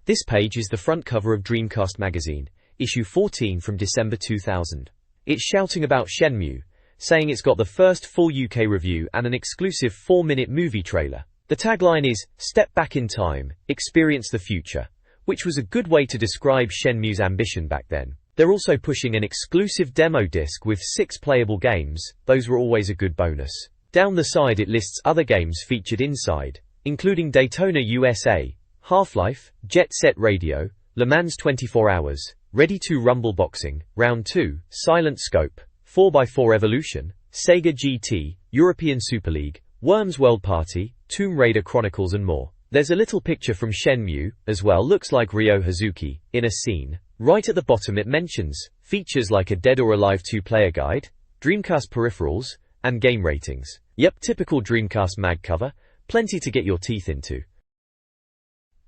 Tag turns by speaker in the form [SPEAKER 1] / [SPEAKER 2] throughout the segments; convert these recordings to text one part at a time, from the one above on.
[SPEAKER 1] This page is the front cover of Dreamcast Magazine, issue 14 from December 2000. It's shouting about Shenmue, saying it's got the first full UK review and an exclusive 4-minute movie trailer. The tagline is, "Step back in time, experience the future," which was a good way to describe Shenmue's ambition back then. They're also pushing an exclusive demo disc with 6 playable games. Those were always a good bonus. Down the side it lists other games featured inside, including Daytona USA, Half-Life, Jet Set Radio, Le Mans 24 Hours, Ready to Rumble Boxing, Round 2, Silent Scope, 4x4 Evolution, SEGA GT, European Super League, Worms World Party, Tomb Raider Chronicles and more. There's a little picture from Shenmue, as well. Looks like Ryo Hazuki, in a scene. Right at the bottom it mentions features like a Dead or Alive 2-player guide, Dreamcast peripherals, and game ratings. Yep, typical Dreamcast mag cover, plenty to get your teeth into.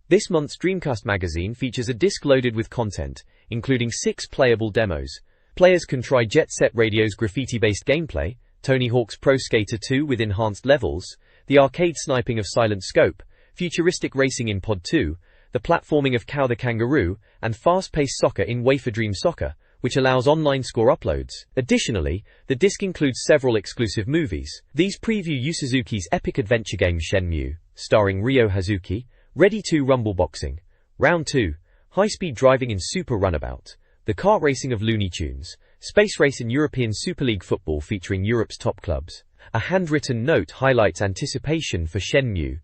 [SPEAKER 1] This month's Dreamcast magazine features a disc loaded with content, including 6 playable demos. Players can try Jet Set Radio's graffiti-based gameplay, Tony Hawk's Pro Skater 2 with enhanced levels, the arcade sniping of Silent Scope, futuristic racing in Pod 2, the platforming of Cow the Kangaroo, and fast-paced soccer in Wafer Dream Soccer, which allows online score uploads. Additionally, the disc includes several exclusive movies. These preview Yu Suzuki's epic adventure game Shenmue, starring Ryo Hazuki, Ready to Rumble Boxing, Round 2, high-speed driving in Super Runabout, the kart racing of Looney Tunes, space race in European Super League football featuring Europe's top clubs. A handwritten note highlights anticipation for Shenmue.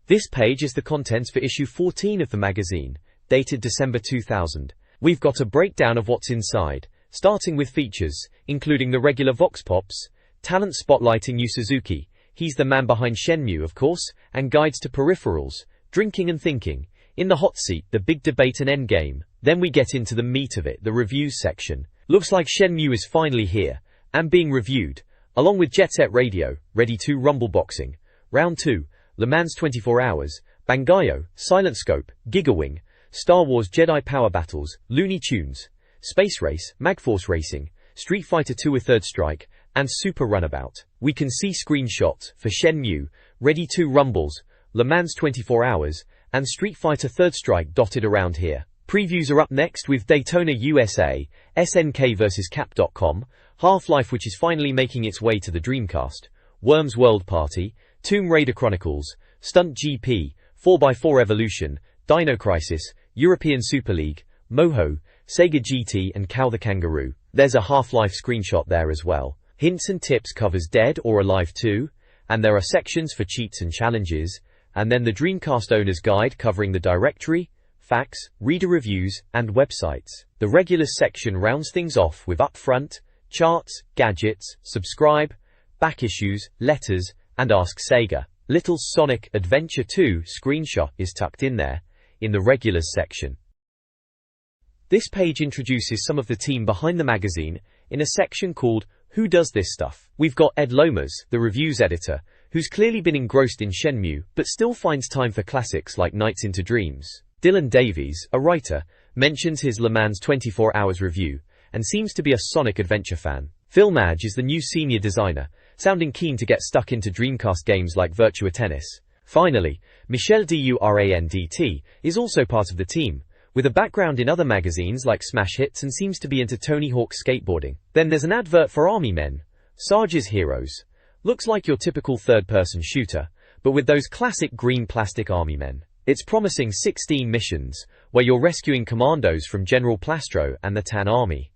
[SPEAKER 1] This page is the contents for issue 14 of the magazine, dated December 2000. We've got a breakdown of what's inside, starting with features, including the regular Vox Pops, talent spotlighting Yu Suzuki, he's the man behind Shenmue of course, and guides to peripherals, drinking and thinking. In the hot seat, the big debate and endgame. Then we get into the meat of it, the reviews section. Looks like Shenmue is finally here, and being reviewed, along with Jet Set Radio, Ready to Rumble Boxing, Round 2, Le Mans 24 Hours, Bangayo, Silent Scope, Gigawing, Star Wars Jedi Power Battles, Looney Tunes, Space Race, Magforce Racing, Street Fighter 2 A Third Strike, and Super Runabout. We can see screenshots for Shenmue, Ready to Rumbles, Le Mans 24 Hours, and Street Fighter Third Strike dotted around here. Previews are up next with Daytona USA, SNK vs Cap.com, Half-Life which is finally making its way to the Dreamcast, Worms World Party, Tomb Raider Chronicles, Stunt GP, 4x4 Evolution, Dino Crisis, European Super League, Moho, SEGA GT and Cow the Kangaroo. There's a Half-Life screenshot there as well. Hints and Tips covers Dead or Alive 2, and there are sections for cheats and challenges, and then the Dreamcast Owner's Guide covering the directory, facts, reader reviews, and websites. The Regulars section rounds things off with Upfront, Charts, Gadgets, Subscribe, Back Issues, Letters, and Ask Sega. Little Sonic Adventure 2 screenshot is tucked in there, in the Regulars section. This page introduces some of the team behind the magazine, in a section called Who Does This Stuff? We've got Ed Lomas, the reviews editor, who's clearly been engrossed in Shenmue, but still finds time for classics like Nights into Dreams. Dylan Davies, a writer, mentions his Le Mans 24 Hours review, and seems to be a Sonic Adventure fan. Phil Madge is the new senior designer, sounding keen to get stuck into Dreamcast games like Virtua Tennis. Finally, Michelle Durandt is also part of the team, with a background in other magazines like Smash Hits and seems to be into Tony Hawk skateboarding. Then there's an advert for Army Men, Sarge's Heroes. Looks like your typical third-person shooter, but with those classic green plastic army men. It's promising 16 missions, where you're rescuing commandos from General Plastro and the Tan Army.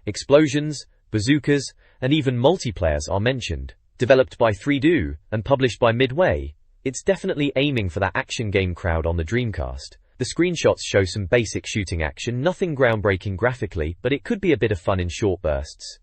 [SPEAKER 1] Explosions, bazookas, and even multiplayers are mentioned. Developed by 3Do, and published by Midway, it's definitely aiming for that action game crowd on the Dreamcast. The screenshots show some basic shooting action, nothing groundbreaking graphically, but it could be a bit of fun in short bursts.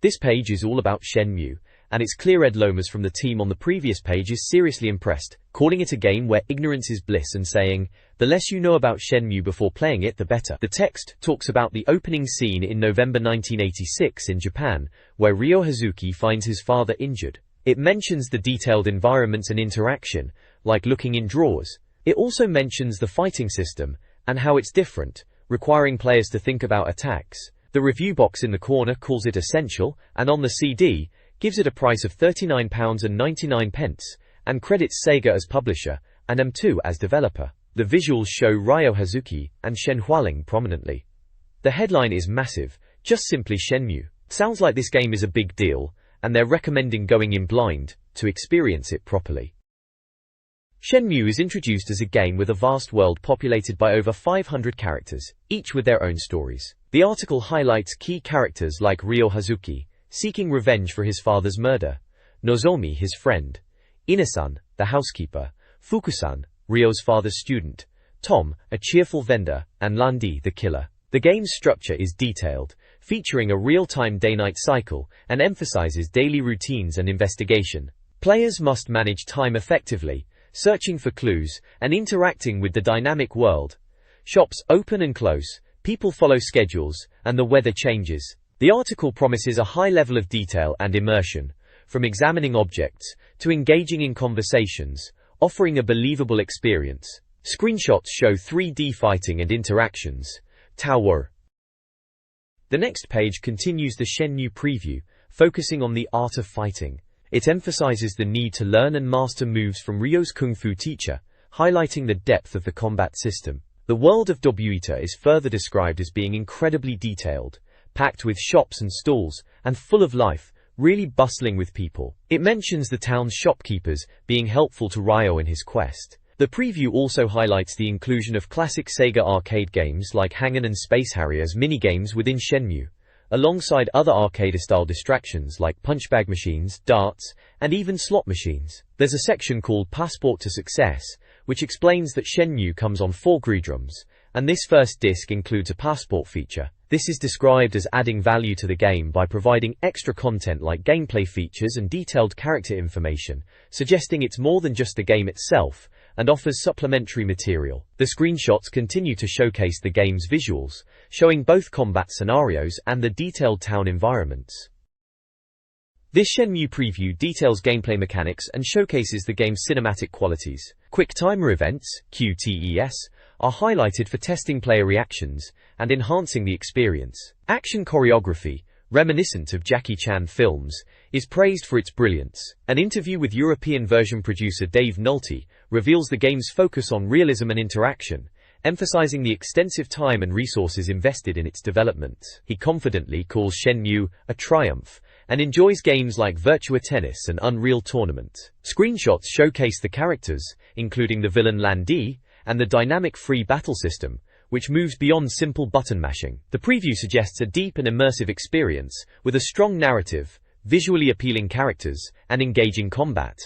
[SPEAKER 1] This page is all about Shenmue, and it's clear Ed Lomas from the team on the previous page is seriously impressed, calling it a game where ignorance is bliss and saying, the less you know about Shenmue before playing it the better. The text talks about the opening scene in November 1986 in Japan, where Ryo Hazuki finds his father injured. It mentions the detailed environments and interaction, like looking in drawers. It also mentions the fighting system, and how it's different, requiring players to think about attacks. The review box in the corner calls it essential, and on the CD, gives it a price of £39.99, and credits Sega as publisher, and M2 as developer. The visuals show Ryo Hazuki and Shen Hualing prominently. The headline is massive, just simply Shenmue. Sounds like this game is a big deal, and they're recommending going in blind to experience it properly. Shenmue is introduced as a game with a vast world populated by over 500 characters, each with their own stories. The article highlights key characters like Ryo Hazuki, seeking revenge for his father's murder, Nozomi, his friend, Ine-san, the housekeeper, Fukusan, Ryo's father's student, Tom, a cheerful vendor, and Landi, the killer. The game's structure is detailed, featuring a real-time day-night cycle, and emphasizes daily routines and investigation. Players must manage time effectively, searching for clues, and interacting with the dynamic world. Shops open and close, people follow schedules, and the weather changes. The article promises a high level of detail and immersion, from examining objects to engaging in conversations, offering a believable experience. Screenshots show 3D fighting and interactions. Tower. The next page continues the Shenmue preview, focusing on the art of fighting. It emphasizes the need to learn and master moves from Ryo's kung fu teacher, highlighting the depth of the combat system. The world of Dobuita is further described as being incredibly detailed, packed with shops and stalls, and full of life, really bustling with people. It mentions the town's shopkeepers being helpful to Ryo in his quest. The preview also highlights the inclusion of classic SEGA arcade games like Hang-On and Space Harrier as minigames within Shenmue, alongside other arcade-style distractions like punchbag machines, darts, and even slot machines. There's a section called Passport to Success, which explains that Shenmue comes on 4 GRI-drums, and this first disc includes a passport feature. This is described as adding value to the game by providing extra content like gameplay features and detailed character information, suggesting it's more than just the game itself, and offers supplementary material. The screenshots continue to showcase the game's visuals, showing both combat scenarios and the detailed town environments. This Shenmue preview details gameplay mechanics and showcases the game's cinematic qualities. Quick timer events, QTES, are highlighted for testing player reactions and enhancing the experience. Action choreography, reminiscent of Jackie Chan films, is praised for its brilliance. An interview with European version producer Dave Nolte reveals the game's focus on realism and interaction, emphasizing the extensive time and resources invested in its development. He confidently calls Shenmue a triumph, and enjoys games like Virtua Tennis and Unreal Tournament. Screenshots showcase the characters, including the villain Landi, and the dynamic free battle system, which moves beyond simple button mashing. The preview suggests a deep and immersive experience, with a strong narrative, visually appealing characters, and engaging combat.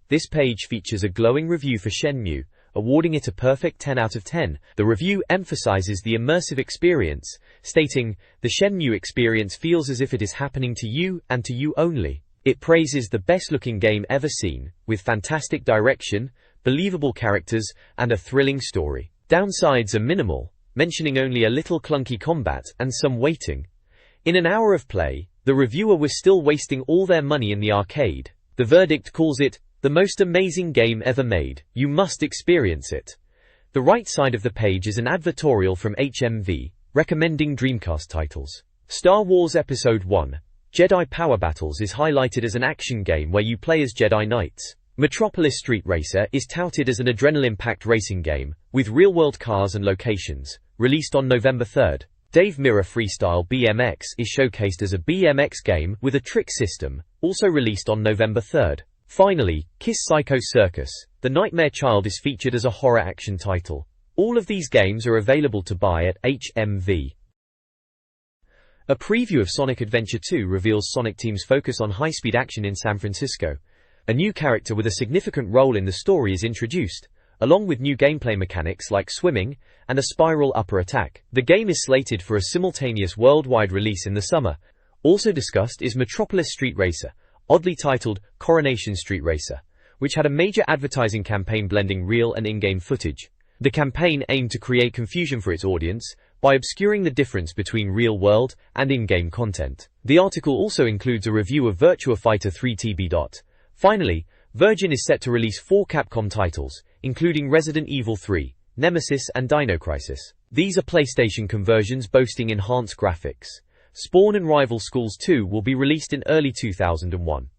[SPEAKER 1] This page features a glowing review for Shenmue, awarding it a perfect 10 out of 10. The review emphasizes the immersive experience, stating, "The Shenmue experience feels as if it is happening to you and to you only." It praises the best-looking game ever seen, with fantastic direction, believable characters, and a thrilling story. Downsides are minimal, mentioning only a little clunky combat and some waiting. In an hour of play, the reviewer was still wasting all their money in the arcade. The verdict calls it the most amazing game ever made. You must experience it. The right side of the page is an advertorial from HMV, recommending Dreamcast titles. Star Wars Episode 1, Jedi Power Battles is highlighted as an action game where you play as Jedi Knights. Metropolis Street Racer is touted as an adrenaline-packed racing game, with real-world cars and locations, released on November 3rd. Dave Mirra Freestyle BMX is showcased as a BMX game with a trick system, also released on November 3rd. Finally, Kiss Psycho Circus, The Nightmare Child is featured as a horror action title. All of these games are available to buy at HMV. A preview of Sonic Adventure 2 reveals Sonic Team's focus on high-speed action in San Francisco. A new character with a significant role in the story is introduced, along with new gameplay mechanics like swimming and a spiral upper attack. The game is slated for a simultaneous worldwide release in the summer. Also discussed is Metropolis Street Racer, oddly titled Coronation Street Racer, which had a major advertising campaign blending real and in-game footage. The campaign aimed to create confusion for its audience by obscuring the difference between real-world and in-game content. The article also includes a review of Virtua Fighter 3 TB. Finally, Virgin is set to release 4 Capcom titles, including Resident Evil 3, Nemesis and Dino Crisis. These are PlayStation conversions boasting enhanced graphics. Spawn and Rival Schools 2 will be released in early 2001.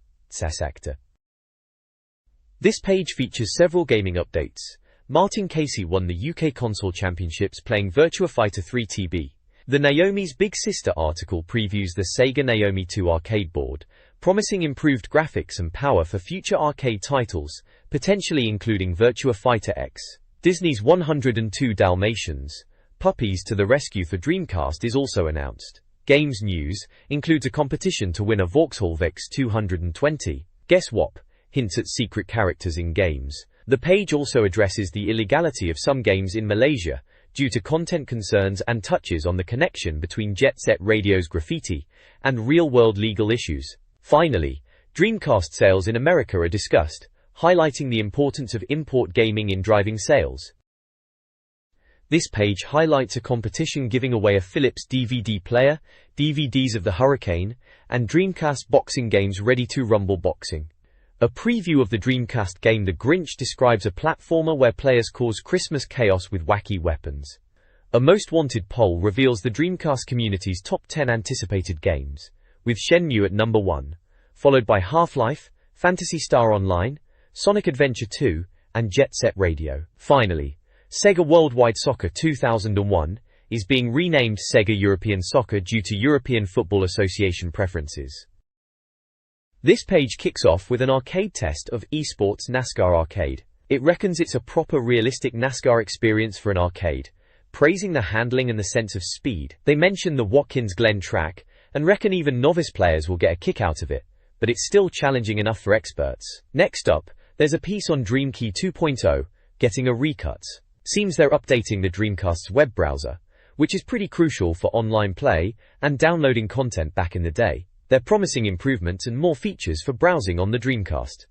[SPEAKER 1] This page features several gaming updates. Martin Casey won the UK Console Championships playing Virtua Fighter 3 TB. The Naomi's Big Sister article previews the Sega Naomi 2 arcade board, promising improved graphics and power for future arcade titles, potentially including Virtua Fighter X. Disney's 102 Dalmatians, Puppies to the Rescue for Dreamcast is also announced. Games news includes a competition to win a Vauxhall VEX 220. Guess what? Hints at secret characters in games. The page also addresses the illegality of some games in Malaysia, due to content concerns and touches on the connection between Jet Set Radio's graffiti and real-world legal issues. Finally, Dreamcast sales in America are discussed, highlighting the importance of import gaming in driving sales. This page highlights a competition giving away a Philips DVD player, DVDs of the Hurricane, and Dreamcast boxing games Ready to Rumble Boxing. A preview of the Dreamcast game The Grinch describes a platformer where players cause Christmas chaos with wacky weapons. A Most Wanted poll reveals the Dreamcast community's top 10 anticipated games, with Shenmue at number 1, followed by Half-Life, Phantasy Star Online, Sonic Adventure 2, and Jet Set Radio. Finally, Sega Worldwide Soccer 2001 is being renamed Sega European Soccer due to European Football Association preferences. This page kicks off with an arcade test of eSports NASCAR Arcade. It reckons it's a proper realistic NASCAR experience for an arcade, praising the handling and the sense of speed. They mention the Watkins Glen track, and reckon even novice players will get a kick out of it, but it's still challenging enough for experts. Next up, there's a piece on DreamKey 2.0, getting a recut. Seems they're updating the Dreamcast's web browser, which is pretty crucial for online play and downloading content back in the day. They're promising improvements and more features for browsing on the Dreamcast.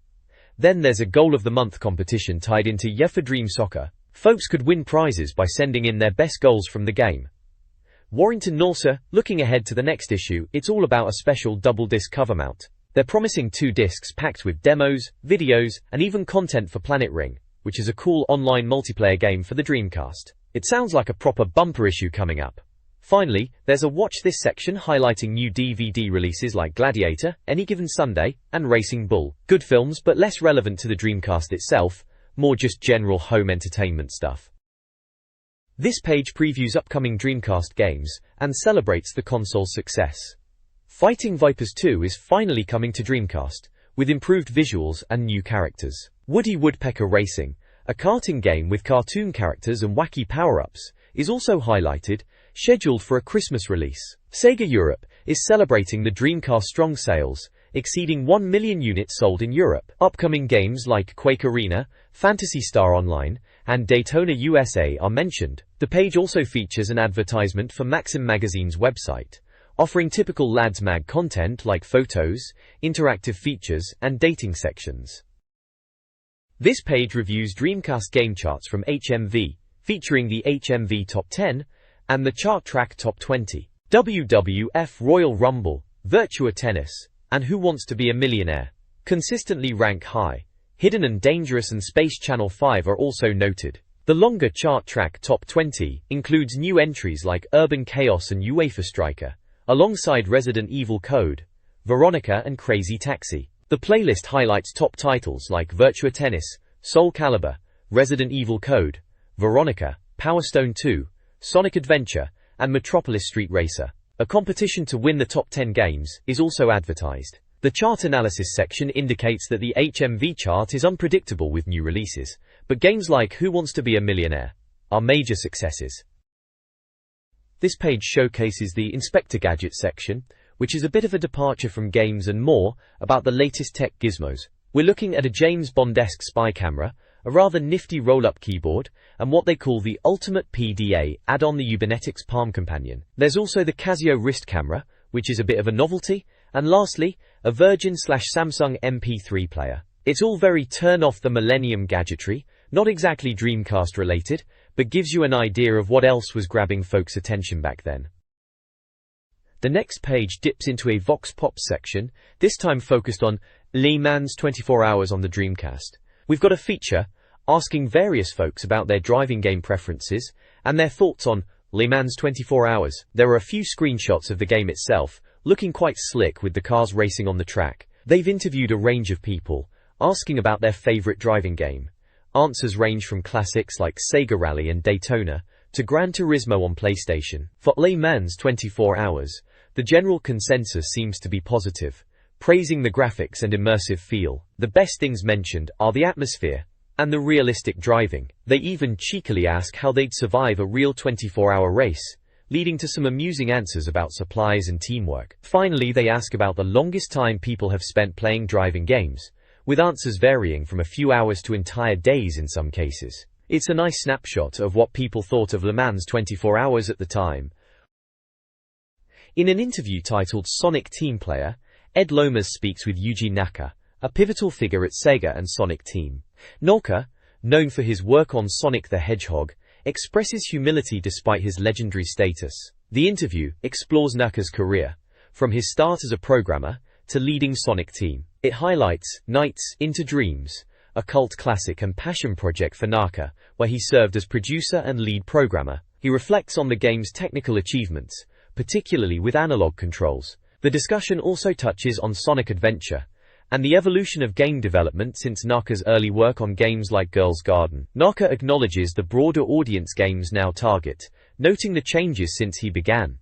[SPEAKER 1] Then there's a Goal of the Month competition tied into UEFA Dream Soccer. Folks could win prizes by sending in their best goals from the game. Warrington Norsa, looking ahead to the next issue, it's all about a special double-disc cover mount. They're promising 2 discs packed with demos, videos, and even content for Planet Ring, which is a cool online multiplayer game for the Dreamcast. It sounds like a proper bumper issue coming up. Finally, there's a Watch This section highlighting new DVD releases like Gladiator, Any Given Sunday, and Racing Bull. Good films but less relevant to the Dreamcast itself, more just general home entertainment stuff. This page previews upcoming Dreamcast games and celebrates the console's success. Fighting Vipers 2 is finally coming to Dreamcast, with improved visuals and new characters. Woody Woodpecker Racing, a karting game with cartoon characters and wacky power-ups, is also highlighted, scheduled for a Christmas release. Sega Europe is celebrating the Dreamcast strong sales, exceeding 1 million units sold in Europe. Upcoming games like Quake Arena, Phantasy Star Online, and Daytona USA are mentioned. The page also features an advertisement for Maxim Magazine's website, offering typical Lads Mag content like photos, interactive features, and dating sections. This page reviews Dreamcast game charts from HMV, featuring the HMV Top 10 and the Chart Track Top 20. WWF Royal Rumble, Virtua Tennis, and Who Wants to Be a Millionaire consistently rank high. Hidden and Dangerous and Space Channel 5 are also noted. The longer Chart Track Top 20 includes new entries like Urban Chaos and UEFA Striker, alongside Resident Evil Code, Veronica and Crazy Taxi. The playlist highlights top titles like Virtua Tennis, Soul Calibur, Resident Evil Code, Veronica, Power Stone 2, Sonic Adventure, and Metropolis Street Racer. A competition to win the top 10 games is also advertised. The chart analysis section indicates that the HMV chart is unpredictable with new releases, but games like Who Wants to Be a Millionaire are major successes. This page showcases the Inspector Gadget section, which is a bit of a departure from games and more about the latest tech gizmos. We're looking at a James Bond-esque spy camera, a rather nifty roll-up keyboard, and what they call the Ultimate PDA add-on, the Ubinetics Palm Companion. There's also the Casio wrist camera, which is a bit of a novelty, and lastly, a Virgin/Samsung MP3 player. It's all very turn-off-the-millennium gadgetry, not exactly Dreamcast related, but gives you an idea of what else was grabbing folks' attention back then. The next page dips into a Vox Pop section, this time focused on Le Mans 24 Hours on the Dreamcast. We've got a feature asking various folks about their driving game preferences and their thoughts on Le Mans 24 Hours. There are a few screenshots of the game itself, looking quite slick with the cars racing on the track. They've interviewed a range of people, asking about their favorite driving game. Answers range from classics like Sega Rally and Daytona to Gran Turismo on PlayStation. For Le Mans 24 Hours, the general consensus seems to be positive, praising the graphics and immersive feel. The best things mentioned are the atmosphere and the realistic driving. They even cheekily ask how they'd survive a real 24-hour race, leading to some amusing answers about supplies and teamwork. Finally, they ask about the longest time people have spent playing driving games, with answers varying from a few hours to entire days in some cases. It's a nice snapshot of what people thought of Le Mans 24 Hours at the time. In an interview titled Sonic Team Player, Ed Lomas speaks with Yuji Naka, a pivotal figure at Sega and Sonic Team. Naka, known for his work on Sonic the Hedgehog, expresses humility despite his legendary status. The interview explores Naka's career, from his start as a programmer to leading Sonic Team. It highlights Nights into Dreams, a cult classic and passion project for Naka, where he served as producer and lead programmer. He reflects on the game's technical achievements, particularly with analog controls. The discussion also touches on Sonic Adventure and the evolution of game development since Naka's early work on games like Girl's Garden. Naka acknowledges the broader audience games now target, noting the changes since he began.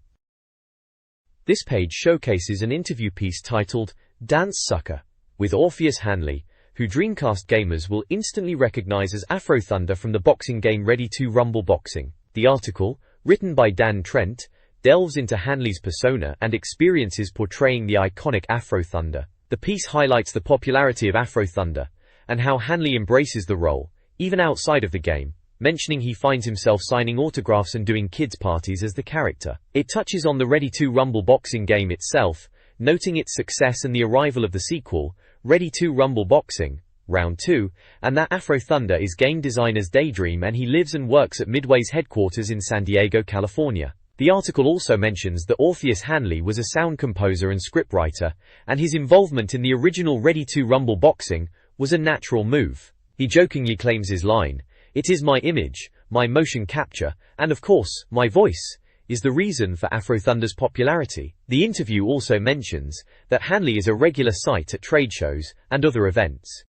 [SPEAKER 1] This page showcases an interview piece titled Dance Sucker, with Orpheus Hanley, who Dreamcast gamers will instantly recognize as Afro Thunder from the boxing game Ready to Rumble Boxing. The article, written by Dan Trent, delves into Hanley's persona and experiences portraying the iconic Afro Thunder. The piece highlights the popularity of Afro Thunder, and how Hanley embraces the role, even outside of the game, mentioning he finds himself signing autographs and doing kids' parties as the character. It touches on the Ready to Rumble boxing game itself, noting its success and the arrival of the sequel, Ready to Rumble Boxing, Round 2, and that Afro Thunder is game designer's daydream and he lives and works at Midway's headquarters in San Diego, California. The article also mentions that Orpheus Hanley was a sound composer and scriptwriter, and his involvement in the original Ready to Rumble Boxing was a natural move. He jokingly claims his line, "It is my image, my motion capture, and of course, my voice, is the reason for Afro Thunder's popularity." The interview also mentions that Hanley is a regular sight at trade shows and other events.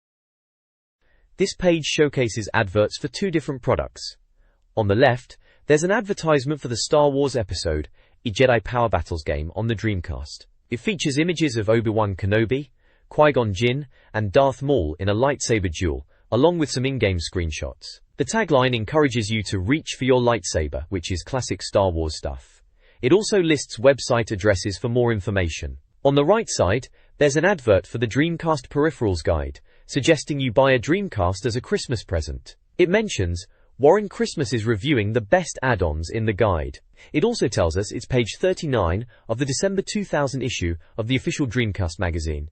[SPEAKER 1] This page showcases adverts for two different products. On the left, there's an advertisement for the Star Wars episode, a Jedi Power Battles game on the Dreamcast. It features images of Obi-Wan Kenobi, Qui-Gon Jinn, and Darth Maul in a lightsaber duel, along with some in-game screenshots. The tagline encourages you to reach for your lightsaber, which is classic Star Wars stuff. It also lists website addresses for more information. On the right side, there's an advert for the Dreamcast Peripherals Guide, suggesting you buy a Dreamcast as a Christmas present. It mentions Warren Christmas is reviewing the best add-ons in the guide. It also tells us it's page 39 of the December 2000 issue of the official Dreamcast magazine.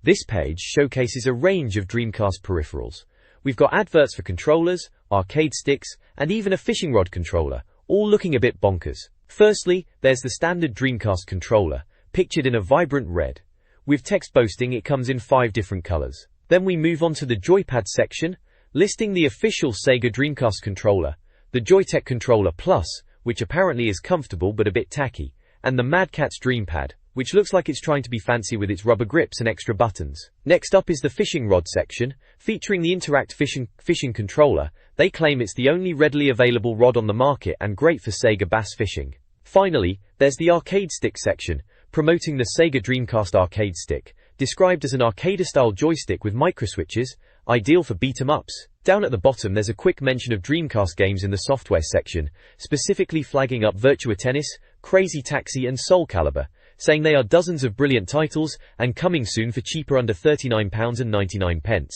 [SPEAKER 1] This page showcases a range of Dreamcast peripherals. We've got adverts for controllers, arcade sticks, and even a fishing rod controller, all looking a bit bonkers. Firstly, there's the standard Dreamcast controller, pictured in a vibrant red, with text boasting it comes in 5 different colors. Then we move on to the joypad section, listing the official Sega Dreamcast controller, the Joytech Controller Plus, which apparently is comfortable but a bit tacky, and the Mad Catz Dreampad, which looks like it's trying to be fancy with its rubber grips and extra buttons. Next up is the fishing rod section, featuring the Interact fishing controller. They claim it's the only readily available rod on the market and great for Sega bass fishing. Finally, there's the arcade stick section, promoting the Sega Dreamcast arcade stick, described as an arcade-style joystick with microswitches, ideal for beat-em-ups. Down at the bottom there's a quick mention of Dreamcast games in the software section, specifically flagging up Virtua Tennis, Crazy Taxi and Soul Calibur, saying they are dozens of brilliant titles and coming soon for cheaper under £39.99.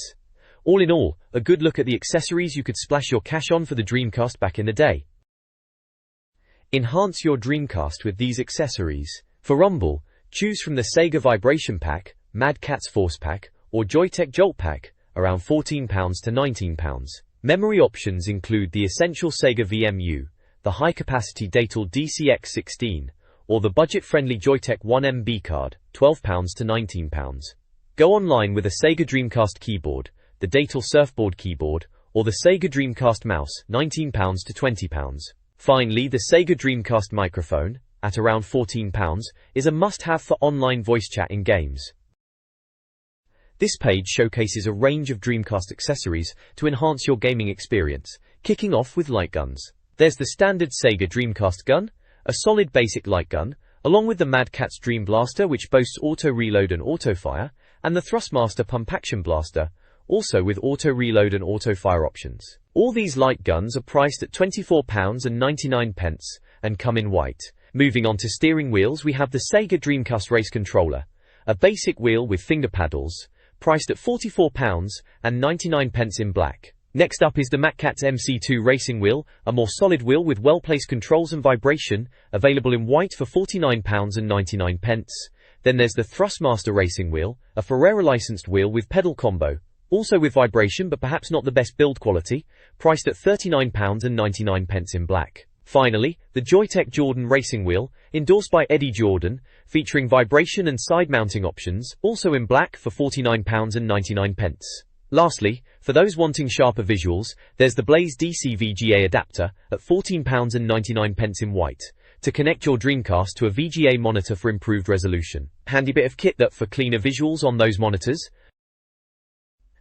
[SPEAKER 1] All in all, a good look at the accessories you could splash your cash on for the Dreamcast back in the day. Enhance your Dreamcast with these accessories. For Rumble, choose from the Sega Vibration Pack, Mad Catz Force Pack, or Joytech Jolt Pack, around £14 to £19. Memory options include the essential Sega VMU, the high-capacity Datal DCX16, or the budget-friendly Joytech 1MB card, £12 to £19. Go online with a Sega Dreamcast keyboard, the Datal Surfboard keyboard, or the Sega Dreamcast mouse, £19 to £20. Finally, the Sega Dreamcast microphone, at around £14, is a must-have for online voice chat in games. This page showcases a range of Dreamcast accessories to enhance your gaming experience, kicking off with light guns. There's the standard SEGA Dreamcast gun, a solid basic light gun, along with the Mad Catz Dream Blaster which boasts auto-reload and auto-fire, and the Thrustmaster Pump-Action Blaster, also with auto-reload and auto-fire options. All these light guns are priced at £24.99 and come in white. Moving on to steering wheels, we have the SEGA Dreamcast Race Controller, a basic wheel with finger paddles, priced at £44.99 in black. Next up is the Mad Catz MC2 Racing Wheel, a more solid wheel with well-placed controls and vibration, available in white for £49.99. Then there's the Thrustmaster Racing Wheel, a Ferrera-licensed wheel with pedal combo, also with vibration but perhaps not the best build quality, priced at £39.99 in black. Finally, the Joytech Jordan Racing Wheel, endorsed by Eddie Jordan, featuring vibration and side mounting options, also in black for £49.99. Lastly, for those wanting sharper visuals, there's the Blaze DC VGA adapter at £14.99 in white, to connect your Dreamcast to a VGA monitor for improved resolution. Handy bit of kit that for cleaner visuals on those monitors.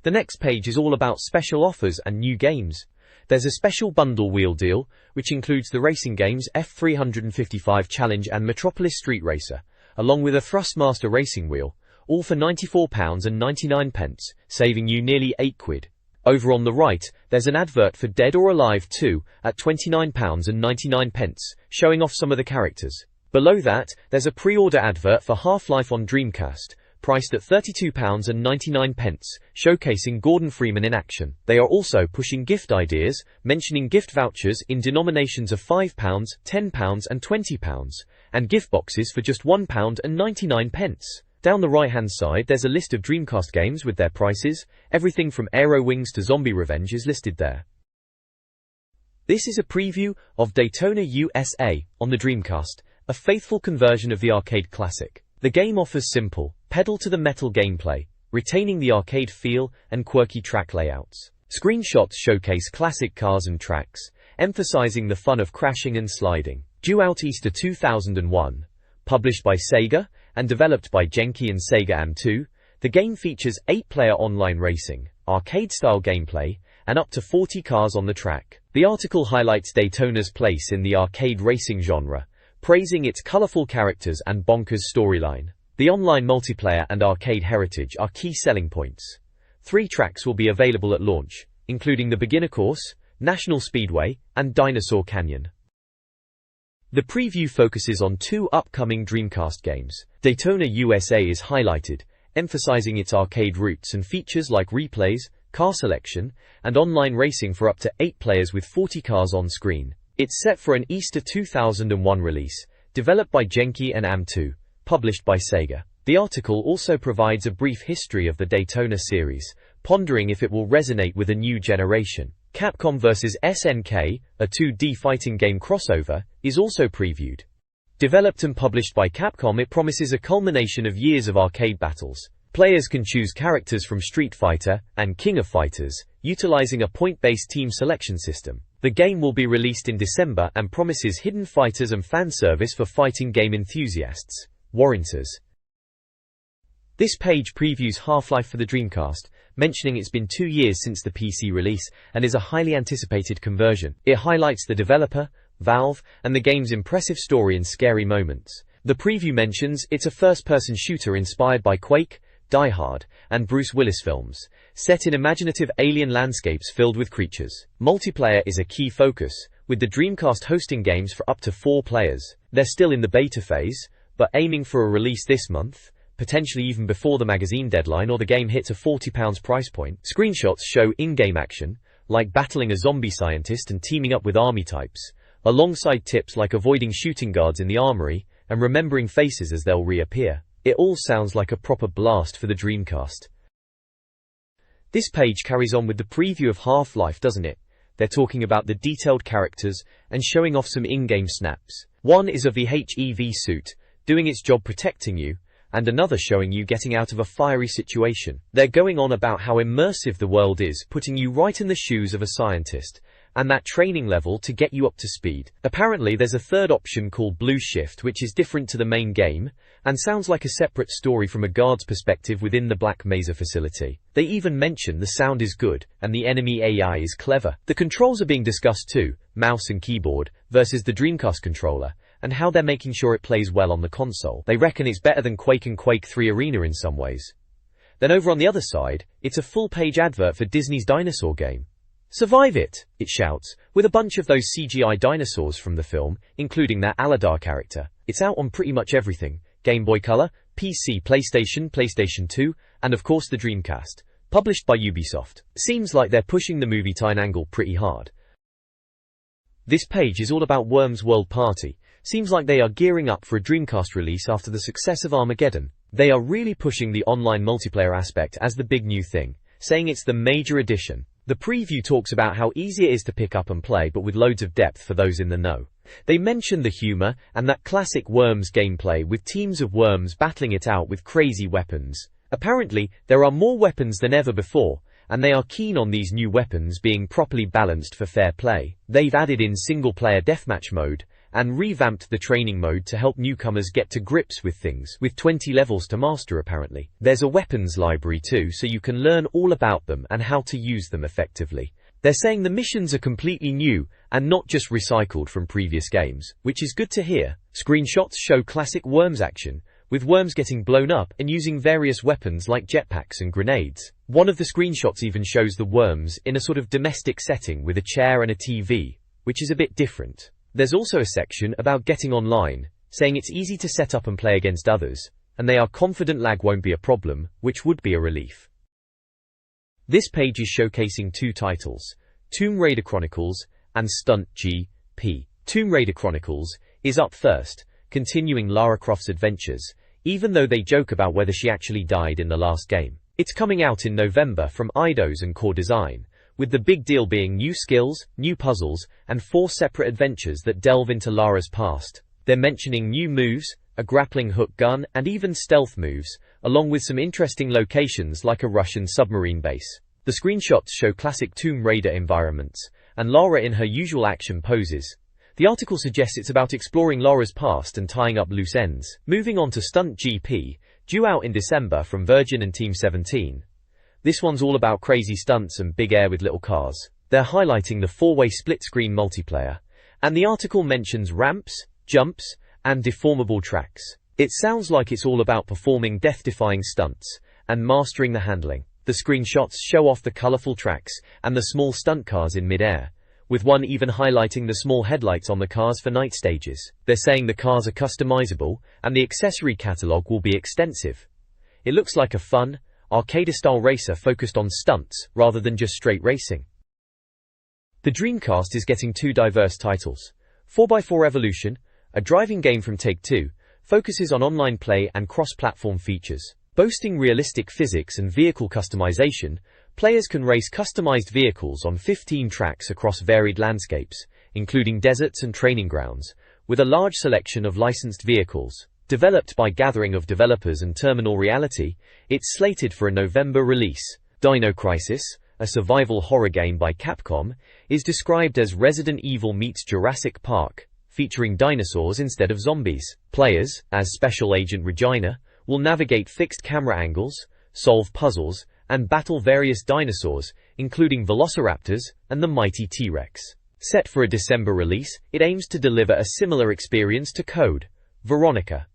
[SPEAKER 1] The next page is all about special offers and new games. There's a special bundle wheel deal, which includes the racing games F355 Challenge and Metropolis Street Racer, along with a Thrustmaster Racing Wheel, all for £94.99, saving you nearly £8. Over on the right, there's an advert for Dead or Alive 2 at £29.99, showing off some of the characters. Below that, there's a pre-order advert for Half-Life on Dreamcast, priced at £32.99, showcasing Gordon Freeman in action. They are also pushing gift ideas, mentioning gift vouchers in denominations of £5, £10 and £20, and gift boxes for just £1.99. Down the right-hand side there's a list of Dreamcast games with their prices. Everything from Aero Wings to Zombie Revenge is listed there. This is a preview of Daytona USA on the Dreamcast, a faithful conversion of the arcade classic. The game offers simple, pedal-to-the-metal gameplay, retaining the arcade feel and quirky track layouts. Screenshots showcase classic cars and tracks, emphasizing the fun of crashing and sliding. Due out Easter 2001, published by SEGA and developed by Genki and SEGA AM2, the game features 8-player online racing, arcade-style gameplay, and up to 40 cars on the track. The article highlights Daytona's place in the arcade racing genre, praising its colorful characters and bonkers storyline. The online multiplayer and arcade heritage are key selling points. 3 tracks will be available at launch, including the Beginner Course, National Speedway, and Dinosaur Canyon. The preview focuses on 2 upcoming Dreamcast games. Daytona USA is highlighted, emphasizing its arcade roots and features like replays, car selection, and online racing for up to 8 players with 40 cars on screen. It's set for an Easter 2001 release, developed by Genki and AM2, published by SEGA. The article also provides a brief history of the Daytona series, pondering if it will resonate with a new generation. Capcom vs SNK, a 2D fighting game crossover, is also previewed. Developed and published by Capcom, it promises a culmination of years of arcade battles. Players can choose characters from Street Fighter and King of Fighters, utilizing a point-based team selection system. The game will be released in December and promises hidden fighters and fan service for fighting game enthusiasts. Warranters. This page previews Half-Life for the Dreamcast, mentioning it's been 2 years since the PC release and is a highly anticipated conversion. It highlights the developer, Valve, and the game's impressive story and scary moments. The preview mentions it's a first-person shooter inspired by Quake, Die Hard, and Bruce Willis films, set in imaginative alien landscapes filled with creatures. Multiplayer is a key focus, with the Dreamcast hosting games for up to 4 players. They're still in the beta phase, but aiming for a release this month, potentially even before the magazine deadline or the game hits a £40 price point. Screenshots show in-game action, like battling a zombie scientist and teaming up with army types, alongside tips like avoiding shooting guards in the armory and remembering faces as they'll reappear. It all sounds like a proper blast for the Dreamcast. This page carries on with the preview of Half-Life, doesn't it? They're talking about the detailed characters and showing off some in-game snaps. One is of the HEV suit, doing its job protecting you, and another showing you getting out of a fiery situation. They're going on about how immersive the world is, putting you right in the shoes of a scientist, and that training level to get you up to speed. Apparently there's a third option called Blue Shift, which is different to the main game, and sounds like a separate story from a guard's perspective within the Black Mesa facility. They even mention the sound is good, and the enemy AI is clever. The controls are being discussed too, mouse and keyboard, versus the Dreamcast controller, and how they're making sure it plays well on the console. They reckon it's better than Quake and Quake 3 Arena in some ways. Then over on the other side, it's a full-page advert for Disney's dinosaur game. Survive it, it shouts, with a bunch of those CGI dinosaurs from the film, including that Aladar character. It's out on pretty much everything: Game Boy Color, PC, PlayStation, PlayStation 2, and of course the Dreamcast. Published by Ubisoft. Seems like they're pushing the movie tie angle pretty hard. This page is all about Worms World Party. Seems like they are gearing up for a Dreamcast release after the success of Armageddon. They are really pushing the online multiplayer aspect as the big new thing, saying it's the major addition. The preview talks about how easy it is to pick up and play, but with loads of depth for those in the know. They mention the humor and that classic Worms gameplay with teams of worms battling it out with crazy weapons. Apparently, there are more weapons than ever before, and they are keen on these new weapons being properly balanced for fair play. They've added in single-player deathmatch mode, and revamped the training mode to help newcomers get to grips with things, with 20 levels to master apparently. There's a weapons library too, so you can learn all about them and how to use them effectively. They're saying the missions are completely new, and not just recycled from previous games, which is good to hear. Screenshots show classic Worms action, with worms getting blown up and using various weapons like jetpacks and grenades. One of the screenshots even shows the worms in a sort of domestic setting with a chair and a TV, which is a bit different. There's also a section about getting online, saying it's easy to set up and play against others, and they are confident lag won't be a problem, which would be a relief. This page is showcasing two titles, Tomb Raider Chronicles and Stunt GP. Tomb Raider Chronicles is up first, continuing Lara Croft's adventures, even though they joke about whether she actually died in the last game. It's coming out in November from Eidos and Core Design, with the big deal being new skills, new puzzles, and 4 separate adventures that delve into Lara's past. They're mentioning new moves, a grappling hook gun, and even stealth moves, along with some interesting locations like a Russian submarine base. The screenshots show classic Tomb Raider environments, and Lara in her usual action poses. The article suggests it's about exploring Lara's past and tying up loose ends. Moving on to Stunt GP, due out in December from Virgin and Team 17. This one's all about crazy stunts and big air with little cars. They're highlighting the 4-way split-screen multiplayer, and the article mentions ramps, jumps, and deformable tracks. It sounds like it's all about performing death-defying stunts and mastering the handling. The screenshots show off the colorful tracks and the small stunt cars in mid-air, with one even highlighting the small headlights on the cars for night stages. They're saying the cars are customizable, and the accessory catalog will be extensive. It looks like a fun, arcade-style racer focused on stunts rather than just straight racing. The Dreamcast is getting 2 diverse titles. 4x4 Evolution, a driving game from Take-Two, focuses on online play and cross-platform features. Boasting realistic physics and vehicle customization, players can race customized vehicles on 15 tracks across varied landscapes, including deserts and training grounds, with a large selection of licensed vehicles. Developed by Gathering of Developers and Terminal Reality, it's slated for a November release. Dino Crisis, a survival horror game by Capcom, is described as Resident Evil meets Jurassic Park, featuring dinosaurs instead of zombies. Players, as Special Agent Regina, will navigate fixed camera angles, solve puzzles, and battle various dinosaurs, including velociraptors and the mighty T-Rex. Set for a December release, it aims to deliver a similar experience to Code Veronica.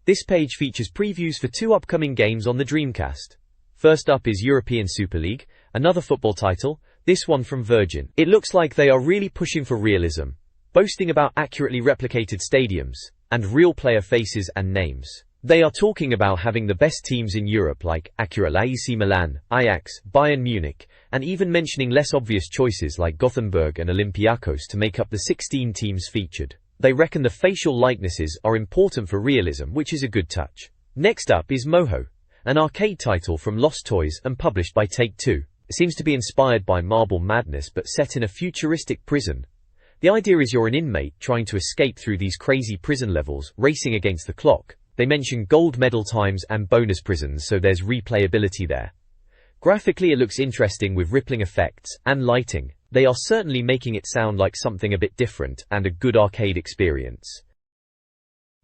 [SPEAKER 1] This page features previews for 2 upcoming games on the Dreamcast. First up is European Super League, another football title, this one from Virgin. It looks like they are really pushing for realism, boasting about accurately replicated stadiums, and real player faces and names. They are talking about having the best teams in Europe like accurate AC Milan, Ajax, Bayern Munich, and even mentioning less obvious choices like Gothenburg and Olympiacos to make up the 16 teams featured. They reckon the facial likenesses are important for realism, which is a good touch. Next up is Moho, an arcade title from Lost Toys and published by Take-Two. It seems to be inspired by Marble Madness but set in a futuristic prison. The idea is you're an inmate trying to escape through these crazy prison levels, racing against the clock. They mention gold medal times and bonus prisons, so there's replayability there. Graphically it looks interesting with rippling effects and lighting. They are certainly making it sound like something a bit different and a good arcade experience.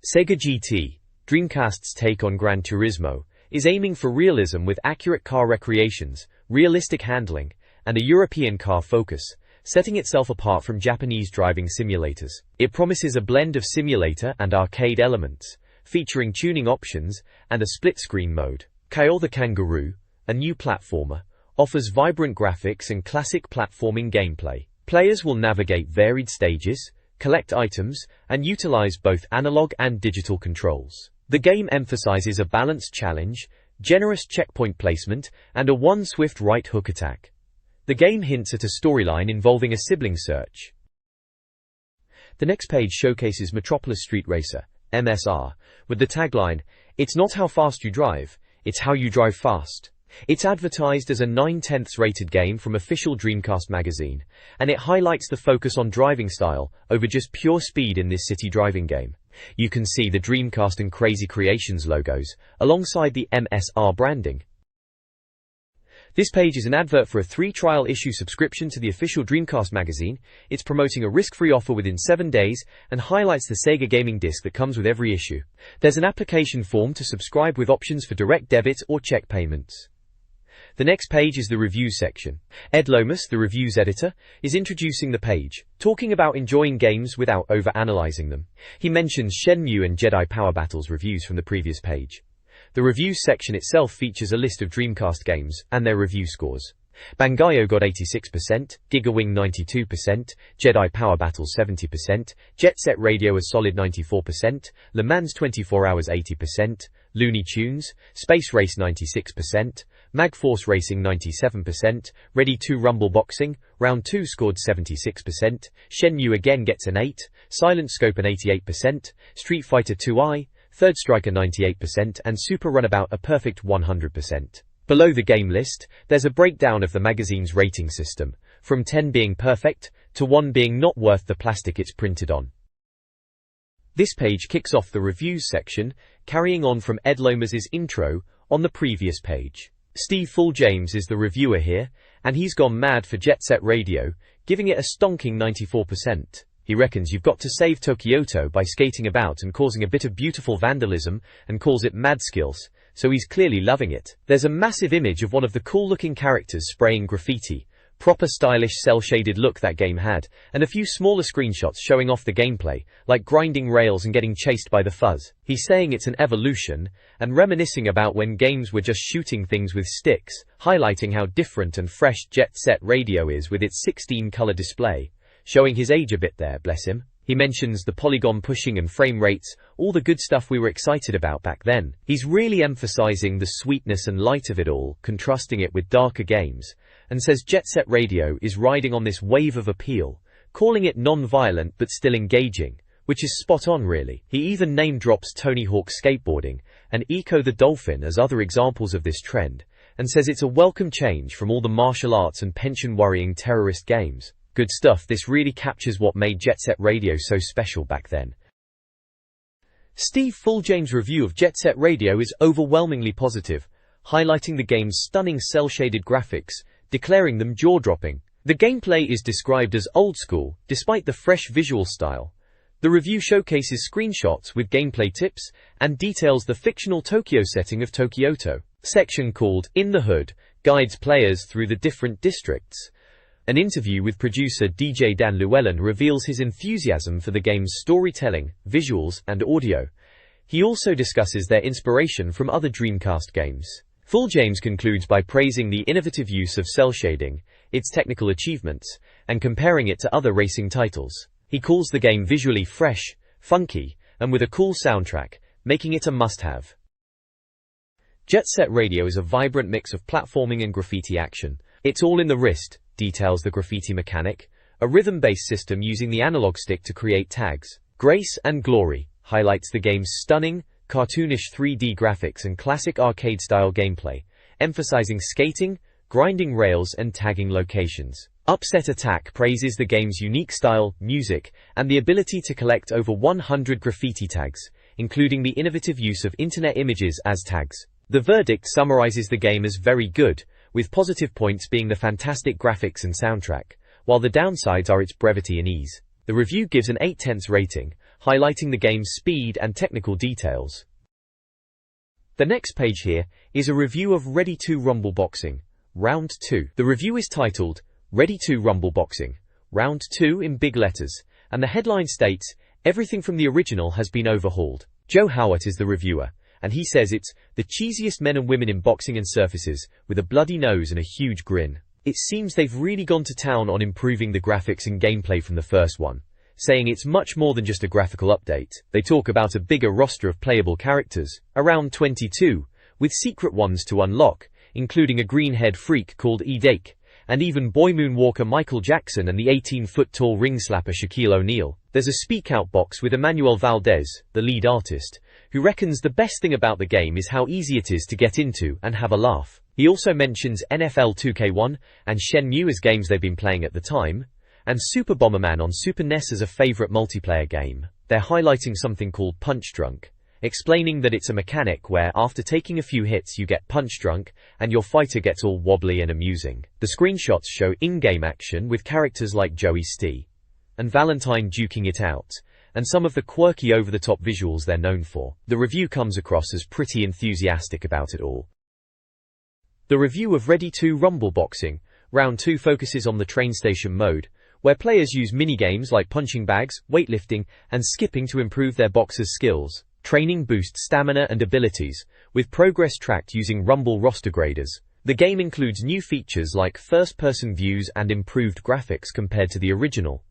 [SPEAKER 1] SEGA GT, Dreamcast's take on Gran Turismo, is aiming for realism with accurate car recreations, realistic handling, and a European car focus, setting itself apart from Japanese driving simulators. It promises a blend of simulator and arcade elements, featuring tuning options and a split-screen mode. Kyle the Kangaroo, a new platformer, offers vibrant graphics and classic platforming gameplay. Players will navigate varied stages, collect items, and utilize both analog and digital controls. The game emphasizes a balanced challenge, generous checkpoint placement, and a one swift right hook attack. The game hints at a storyline involving a sibling search. The next page showcases Metropolis Street Racer, MSR, with the tagline, "It's not how fast you drive, it's how you drive fast." It's advertised as a 9/10 rated game from official Dreamcast Magazine, and it highlights the focus on driving style over just pure speed in this city driving game. You can see the Dreamcast and Crazy Creations logos, alongside the MSR branding. This page is an advert for a 3-trial issue subscription to the official Dreamcast magazine. It's promoting a risk-free offer within 7 days and highlights the Sega gaming disc that comes with every issue. There's an application form to subscribe with options for direct debit or check payments. The next page is the reviews section. Ed Lomas, the reviews editor, is introducing the page, talking about enjoying games without over-analyzing them. He mentions Shenmue and Jedi Power Battles reviews from the previous page. The reviews section itself features a list of Dreamcast games and their review scores. Bangayo got 86%, Gigawing 92%, Jedi Power Battles 70%, Jet Set Radio a solid 94%, Le Mans 24 Hours 80%, Looney Tunes, Space Race 96%, Magforce Racing 97%, Ready 2 Rumble Boxing, Round 2 scored 76%, Shenmue again gets an 8, Silent Scope an 88%, Street Fighter 2i, Third Striker 98%, and Super Runabout a perfect 100%. Below the game list, there's a breakdown of the magazine's rating system, from 10 being perfect, to 1 being not worth the plastic it's printed on. This page kicks off the reviews section, carrying on from Ed Lomas's intro on the previous page. Steve Fulljames is the reviewer here, and he's gone mad for Jet Set Radio, giving it a stonking 94%. He reckons you've got to save Tokyoto by skating about and causing a bit of beautiful vandalism, and calls it mad skills, so he's clearly loving it. There's a massive image of one of the cool-looking characters spraying graffiti, proper stylish cel-shaded look that game had, and a few smaller screenshots showing off the gameplay, like grinding rails and getting chased by the fuzz. He's saying it's an evolution, and reminiscing about when games were just shooting things with sticks, highlighting how different and fresh Jet Set Radio is with its 16-color display. Showing his age a bit there, bless him. He mentions the polygon pushing and frame rates, all the good stuff we were excited about back then. He's really emphasizing the sweetness and light of it all, contrasting it with darker games, and says Jet Set Radio is riding on this wave of appeal, calling it non-violent but still engaging, which is spot on really. He even name-drops Tony Hawk skateboarding and Eco the Dolphin as other examples of this trend, and says it's a welcome change from all the martial arts and pension-worrying terrorist games. Good stuff. This really captures what made Jet Set Radio so special back then. Steve Fulljames' review of Jet Set Radio is overwhelmingly positive, highlighting the game's stunning cel-shaded graphics, declaring them jaw-dropping. The gameplay is described as old school, despite the fresh visual style. The review showcases screenshots with gameplay tips, and details the fictional Tokyo setting of Tokyoto. Section called In the Hood guides players through the different districts. An interview with producer DJ Dan Llewellyn reveals his enthusiasm for the game's storytelling, visuals, and audio. He also discusses their inspiration from other Dreamcast games. Fulljames concludes by praising the innovative use of cel shading, its technical achievements, and comparing it to other racing titles. He calls the game visually fresh, funky, and with a cool soundtrack, making it a must-have. Jet Set Radio is a vibrant mix of platforming and graffiti action. It's all in the wrist, details the graffiti mechanic, a rhythm-based system using the analog stick to create tags. Grace and Glory highlights the game's stunning, cartoonish 3D graphics and classic arcade-style gameplay, emphasizing skating, grinding rails, and tagging locations. Upset Attack praises the game's unique style, music, and the ability to collect over 100 graffiti tags, including the innovative use of internet images as tags. The verdict summarizes the game as very good, with positive points being the fantastic graphics and soundtrack, while the downsides are its brevity and ease. The review gives an 8/10 rating, highlighting the game's speed and technical details. The next page here is a review of Ready 2 Rumble Boxing, Round 2. The review is titled, Ready 2 Rumble Boxing, Round 2 in big letters, and the headline states, everything from the original has been overhauled. Joe Howitt is the reviewer, and he says it's the cheesiest men and women in boxing and surfaces, with a bloody nose and a huge grin. It seems they've really gone to town on improving the graphics and gameplay from the first one, saying it's much more than just a graphical update. They talk about a bigger roster of playable characters, around 22, with secret ones to unlock, including a green-haired freak called Edake, and even boy moonwalker Michael Jackson and the 18-foot-tall ring slapper Shaquille O'Neal. There's a speak-out box with Emmanuel Valdez, the lead artist, who reckons the best thing about the game is how easy it is to get into and have a laugh. He also mentions NFL 2K1 and Shenmue as games they've been playing at the time, and Super Bomberman on Super NES as a favorite multiplayer game. They're highlighting something called Punch Drunk, explaining that it's a mechanic where after taking a few hits you get punch drunk and your fighter gets all wobbly and amusing. The screenshots show in-game action with characters like Joey Stee and Valentine duking it out, and some of the quirky over-the-top visuals they're known for. The review comes across as pretty enthusiastic about it all. The review of Ready 2 Rumble Boxing, Round 2 focuses on the train station mode, where players use mini-games like punching bags, weightlifting, and skipping to improve their boxers' skills. Training boosts stamina and abilities, with progress tracked using Rumble roster graders. The game includes new features like first-person views and improved graphics compared to the original.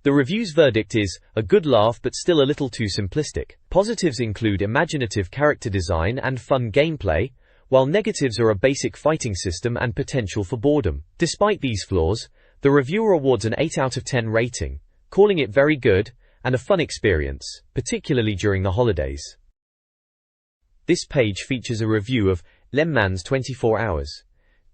[SPEAKER 1] The review's verdict is, a good laugh but still a little too simplistic. Positives include imaginative character design and fun gameplay, while negatives are a basic fighting system and potential for boredom. Despite these flaws, the reviewer awards an 8 out of 10 rating, calling it very good and a fun experience, particularly during the holidays. This page features a review of Le Mans 24 Hours.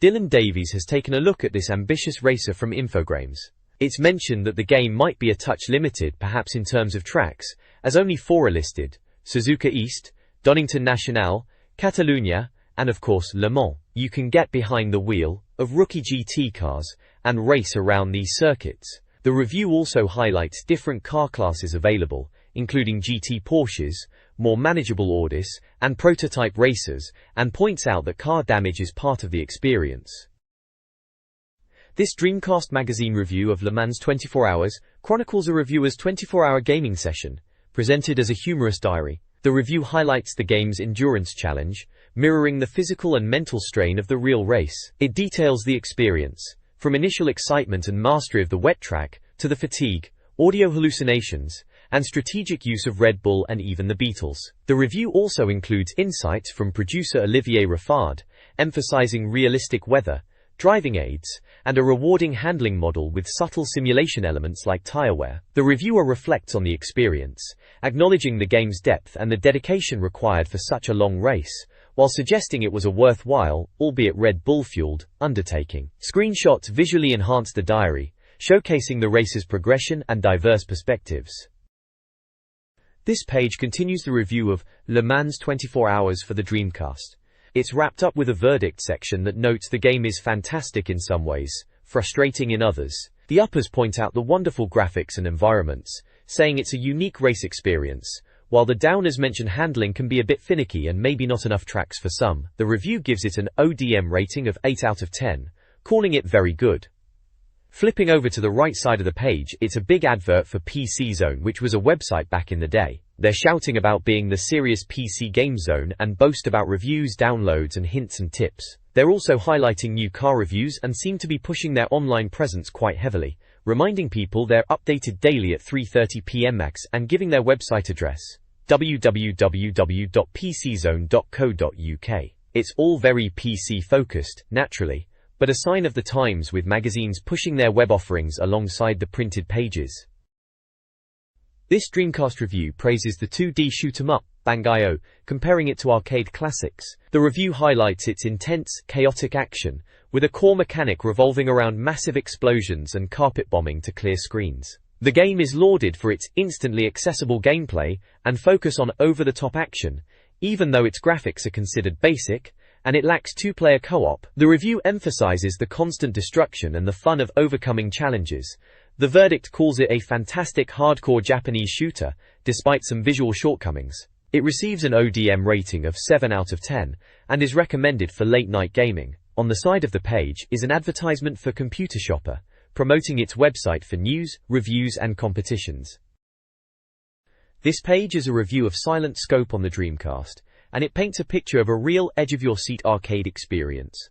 [SPEAKER 1] Dylan Davies has taken a look at this ambitious racer from Infogrames. It's mentioned that the game might be a touch limited, perhaps in terms of tracks, as only 4 are listed: Suzuka East, Donington National, Catalunya, and of course Le Mans. You can get behind the wheel of rookie GT cars and race around these circuits. The review also highlights different car classes available, including GT Porsches, more manageable Audis, and prototype racers, and points out that car damage is part of the experience. This Dreamcast Magazine review of Le Mans 24 Hours chronicles a reviewer's 24-hour gaming session, presented as a humorous diary. The review highlights the game's endurance challenge, mirroring the physical and mental strain of the real race. It details the experience, from initial excitement and mastery of the wet track, to the fatigue, audio hallucinations, and strategic use of Red Bull and even the Beatles. The review also includes insights from producer Olivier Raffard, emphasizing realistic weather, driving aids, and a rewarding handling model with subtle simulation elements like tire wear. The reviewer reflects on the experience, acknowledging the game's depth and the dedication required for such a long race, while suggesting it was a worthwhile, albeit Red Bull-fueled, undertaking. Screenshots visually enhance the diary, showcasing the race's progression and diverse perspectives. This page continues the review of Le Mans 24 Hours for the Dreamcast. It's wrapped up with a verdict section that notes the game is fantastic in some ways, frustrating in others. The uppers point out the wonderful graphics and environments, saying it's a unique race experience, while the downers mention handling can be a bit finicky and maybe not enough tracks for some. The review gives it an ODM rating of 8 out of 10, calling it very good. Flipping over to the right side of the page, it's a big advert for PC Zone, which was a website back in the day. They're shouting about being the serious PC game zone and boast about reviews, downloads, and hints and tips. They're also highlighting new car reviews and seem to be pushing their online presence quite heavily, reminding people they're updated daily at 3:30 p.m. max and giving their website address, www.pczone.co.uk. It's all very PC focused, naturally, but a sign of the times, with magazines pushing their web offerings alongside the printed pages. This Dreamcast review praises the 2D shoot-'em-up, Bang.io, comparing it to arcade classics. The review highlights its intense, chaotic action, with a core mechanic revolving around massive explosions and carpet bombing to clear screens. The game is lauded for its instantly accessible gameplay and focus on over-the-top action, even though its graphics are considered basic, and it lacks two-player co-op. The review emphasizes the constant destruction and the fun of overcoming challenges. The verdict calls it a fantastic hardcore Japanese shooter, despite some visual shortcomings. It receives an ODM rating of 7 out of 10, and is recommended for late-night gaming. On the side of the page is an advertisement for Computer Shopper, promoting its website for news, reviews and competitions. This page is a review of Silent Scope on the Dreamcast, and it paints a picture of a real edge-of-your-seat arcade experience.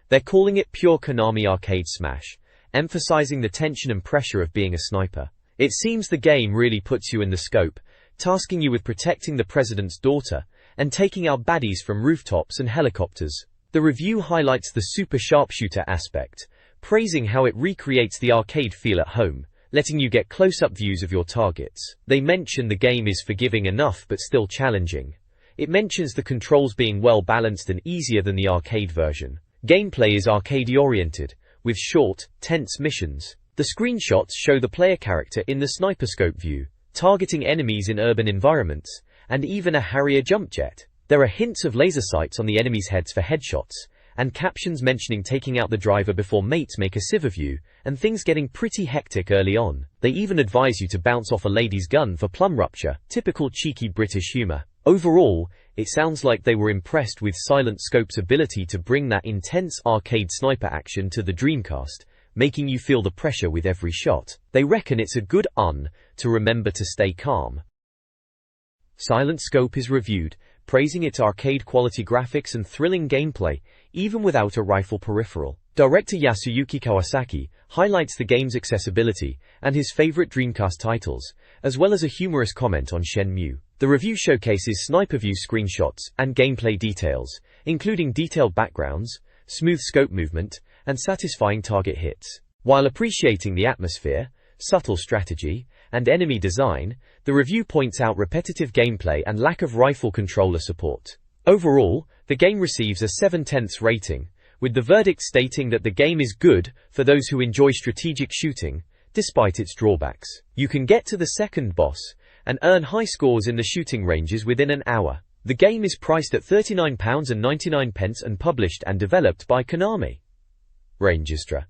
[SPEAKER 1] They're calling it pure Konami arcade smash, emphasizing the tension and pressure of being a sniper. It seems the game really puts you in the scope, tasking you with protecting the president's daughter, and taking out baddies from rooftops and helicopters. The review highlights the super sharpshooter aspect, praising how it recreates the arcade feel at home, letting you get close-up views of your targets. They mention the game is forgiving enough but still challenging. It mentions the controls being well balanced and easier than the arcade version. Gameplay is arcade-oriented, with short, tense missions. The screenshots show the player character in the sniper scope view, targeting enemies in urban environments, and even a Harrier jump jet. There are hints of laser sights on the enemies' heads for headshots, and captions mentioning taking out the driver before mates make a civer view, and things getting pretty hectic early on. They even advise you to bounce off a lady's gun for plum rupture, typical cheeky British humour. Overall, it sounds like they were impressed with Silent Scope's ability to bring that intense arcade sniper action to the Dreamcast, making you feel the pressure with every shot. They reckon it's a good to remember to stay calm. Silent Scope is reviewed, praising its arcade-quality graphics and thrilling gameplay, even without a rifle peripheral. Director Yasuyuki Kawasaki highlights the game's accessibility and his favorite Dreamcast titles, as well as a humorous comment on Shenmue. The review showcases sniper view screenshots and gameplay details, including detailed backgrounds, smooth scope movement, and satisfying target hits. While appreciating the atmosphere, subtle strategy, and enemy design, the review points out repetitive gameplay and lack of rifle controller support. Overall, the game receives a 7/10 rating, with the verdict stating that the game is good for those who enjoy strategic shooting, despite its drawbacks. You can get to the second boss and earn high scores in the shooting ranges within an hour. The game is priced at £39.99 and published and developed by Konami. Rangistra.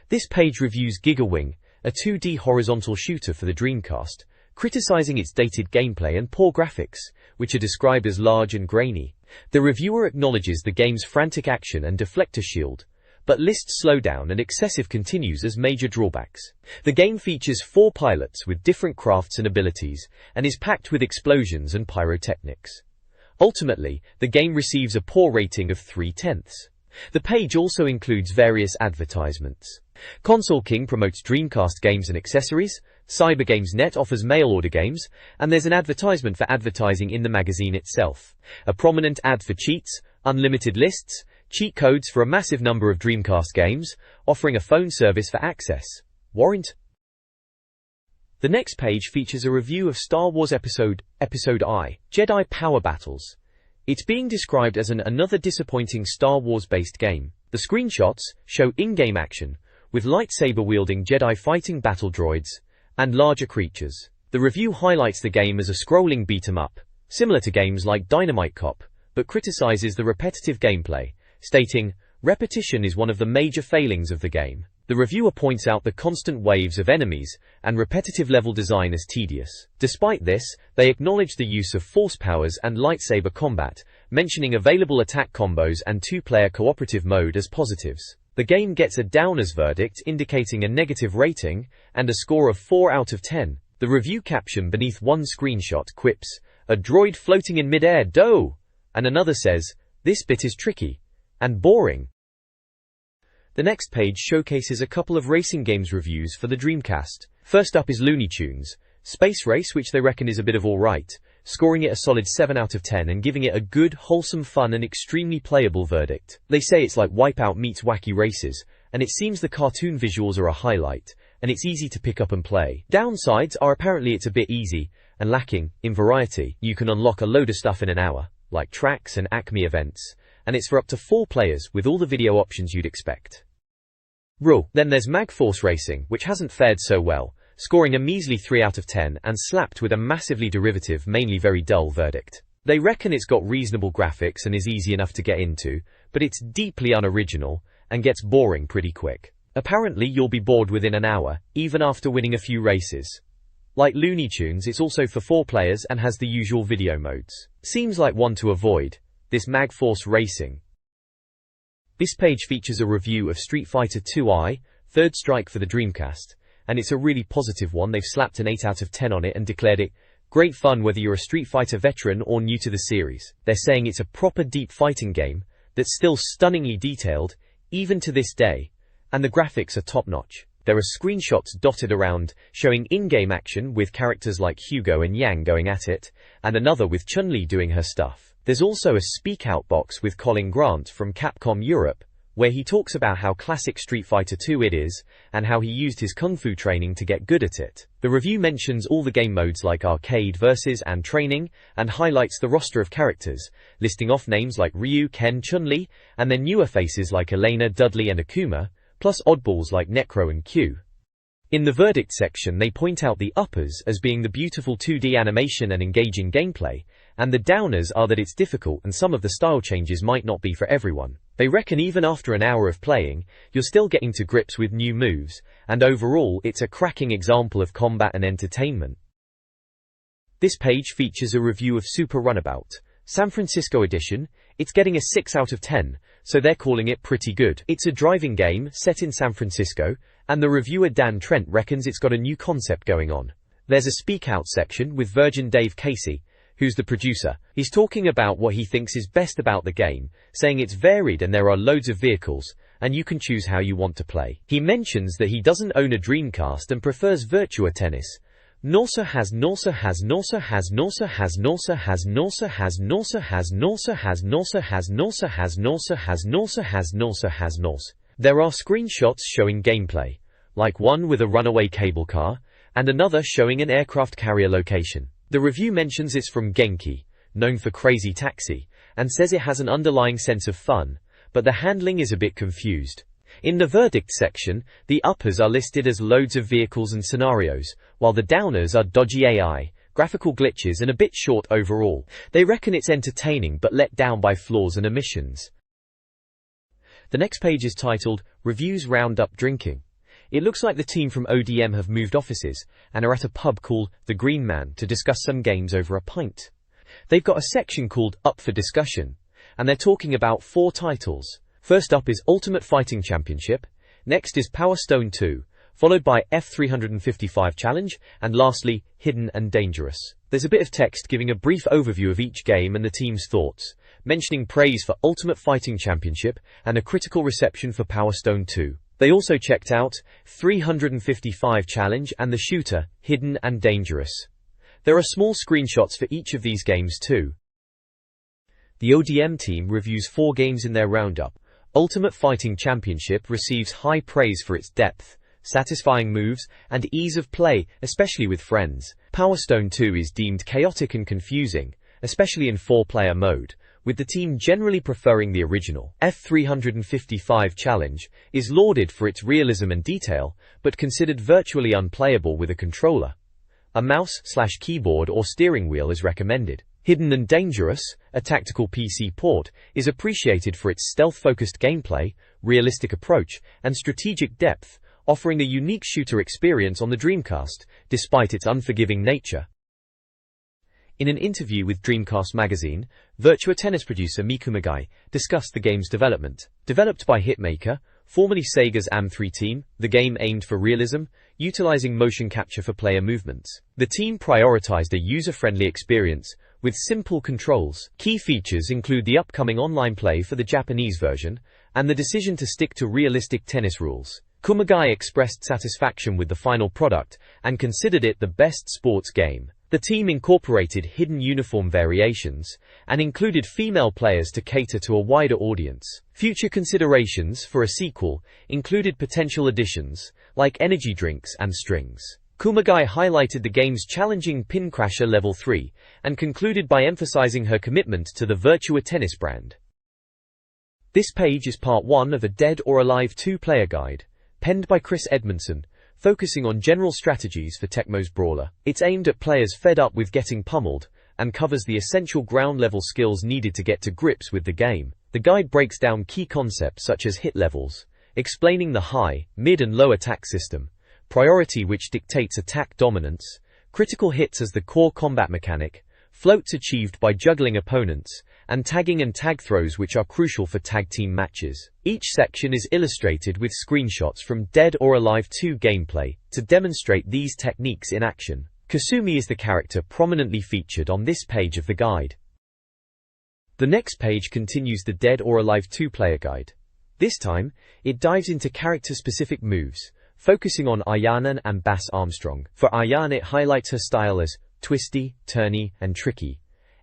[SPEAKER 1] This page reviews GigaWing, a 2D horizontal shooter for the Dreamcast, criticizing its dated gameplay and poor graphics, which are described as large and grainy. The reviewer acknowledges the game's frantic action and deflector shield, but lists slowdown and excessive continues as major drawbacks. The game features 4 pilots with different crafts and abilities, and is packed with explosions and pyrotechnics. Ultimately, the game receives a poor rating of 3/10. The page also includes various advertisements. Console King promotes Dreamcast games and accessories, CyberGamesNet offers mail-order games, and there's an advertisement for advertising in the magazine itself. A prominent ad for cheats, unlimited lists, cheat codes for a massive number of Dreamcast games, offering a phone service for access. Warrant. The next page features a review of Star Wars Episode I, Jedi Power Battles. It's being described as another disappointing Star Wars-based game. The screenshots show in-game action, with lightsaber-wielding Jedi fighting battle droids, and larger creatures. The review highlights the game as a scrolling beat-em-up, similar to games like Dynamite Cop, but criticizes the repetitive gameplay, stating, "Repetition is one of the major failings of the game." The reviewer points out the constant waves of enemies and repetitive level design as tedious. Despite this, they acknowledge the use of force powers and lightsaber combat, mentioning available attack combos and 2-player cooperative mode as positives. The game gets a downers verdict indicating a negative rating and a score of 4 out of 10. The review caption beneath one screenshot quips, "A droid floating in mid-air, doh!" and another says, "This bit is tricky and boring." The next page showcases a couple of racing games reviews for the Dreamcast. First up is Looney Tunes Space Race, which they reckon is a bit of alright, scoring it a solid 7 out of 10 and giving it a good, wholesome fun and extremely playable verdict. They say it's like Wipeout meets Wacky Races, and it seems the cartoon visuals are a highlight, and it's easy to pick up and play. Downsides are apparently it's a bit easy, and lacking in variety. You can unlock a load of stuff in an hour, like tracks and Acme events, and it's for up to 4 players with all the video options you'd expect. Then there's Magforce Racing, which hasn't fared so well, scoring a measly 3 out of 10 and slapped with a massively derivative, mainly very dull verdict. They reckon it's got reasonable graphics and is easy enough to get into, but it's deeply unoriginal and gets boring pretty quick. Apparently you'll be bored within an hour, even after winning a few races. Like Looney Tunes, it's also for 4 players and has the usual video modes. Seems like one to avoid, this Magforce Racing. This page features a review of Street Fighter II-I, Third Strike for the Dreamcast, and it's a really positive one. They've slapped an 8 out of 10 on it and declared it great fun whether you're a Street Fighter veteran or new to the series. They're saying it's a proper deep fighting game that's still stunningly detailed, even to this day, and the graphics are top-notch. There are screenshots dotted around showing in-game action with characters like Hugo and Yang going at it, and another with Chun-Li doing her stuff. There's also a speak-out box with Colin Grant from Capcom Europe, where he talks about how classic Street Fighter II it is, and how he used his kung fu training to get good at it. The review mentions all the game modes like arcade, versus, and training, and highlights the roster of characters, listing off names like Ryu, Ken, Chun-Li, and then newer faces like Elena, Dudley, and Akuma, plus oddballs like Necro and Q. In the verdict section they point out the uppers as being the beautiful 2D animation and engaging gameplay, and the downers are that it's difficult and some of the style changes might not be for everyone. They reckon even after an hour of playing, you're still getting to grips with new moves, and overall it's a cracking example of combat and entertainment. This page features a review of Super Runabout, San Francisco edition. It's getting a 6 out of 10, so they're calling it pretty good. It's a driving game set in San Francisco, and the reviewer Dan Trent reckons it's got a new concept going on. There's a speak out section with Virgin Dave Casey, who's the producer. He's talking about what he thinks is best about the game, saying it's varied and there are loads of vehicles, and you can choose how you want to play. He mentions that he doesn't own a Dreamcast and prefers Virtua Tennis. Norsa has. There are screenshots showing gameplay, like one with a runaway cable car, and another showing an aircraft carrier location. The review mentions it's from Genki, known for Crazy Taxi, and says it has an underlying sense of fun, but the handling is a bit confused. In the verdict section, the uppers are listed as loads of vehicles and scenarios, while the downers are dodgy AI, graphical glitches and a bit short overall. They reckon it's entertaining but let down by flaws and omissions. The next page is titled, Reviews Round Up Drinking. It looks like the team from ODM have moved offices, and are at a pub called The Green Man to discuss some games over a pint. They've got a section called Up for Discussion, and they're talking about 4 titles. First up is Ultimate Fighting Championship, next is Power Stone 2, followed by F355 Challenge, and lastly, Hidden and Dangerous. There's a bit of text giving a brief overview of each game and the team's thoughts, mentioning praise for Ultimate Fighting Championship and a critical reception for Power Stone 2. They also checked out 355 Challenge and the shooter, Hidden and Dangerous. There are small screenshots for each of these games too. The ODM team reviews 4 games in their roundup. Ultimate Fighting Championship receives high praise for its depth, satisfying moves, and ease of play, especially with friends. Power Stone 2 is deemed chaotic and confusing, especially in 4-player mode, with the team generally preferring the original. F355 Challenge is lauded for its realism and detail, but considered virtually unplayable with a controller. A mouse/keyboard or steering wheel is recommended. Hidden and Dangerous, a tactical PC port, is appreciated for its stealth-focused gameplay, realistic approach, and strategic depth, offering a unique shooter experience on the Dreamcast, despite its unforgiving nature. In an interview with Dreamcast Magazine, Virtua Tennis producer Miku Magai discussed the game's development. Developed by Hitmaker, formerly Sega's AM3 team, the game aimed for realism, utilizing motion capture for player movements. The team prioritized a user-friendly experience with simple controls. Key features include the upcoming online play for the Japanese version, and the decision to stick to realistic tennis rules. Kumagai expressed satisfaction with the final product, and considered it the best sports game. The team incorporated hidden uniform variations, and included female players to cater to a wider audience. Future considerations for a sequel included potential additions, like energy drinks and strings. Kumagai highlighted the game's challenging Pin Crasher Level 3, and concluded by emphasizing her commitment to the Virtua Tennis brand. This page is part 1 of a Dead or Alive 2-player guide, penned by Chris Edmondson, focusing on general strategies for Tecmo's Brawler. It's aimed at players fed up with getting pummeled, and covers the essential ground-level skills needed to get to grips with the game. The guide breaks down key concepts such as hit levels, explaining the high, mid and low attack system, priority which dictates attack dominance, critical hits as the core combat mechanic, floats achieved by juggling opponents, and tagging and tag throws which are crucial for tag team matches. Each section is illustrated with screenshots from Dead or Alive 2 gameplay to demonstrate these techniques in action. Kasumi is the character prominently featured on this page of the guide. The next page continues the Dead or Alive 2 player guide. This time, it dives into character-specific moves, focusing on Ayana and Bass Armstrong. For Ayana, it highlights her style as twisty, turny, and tricky,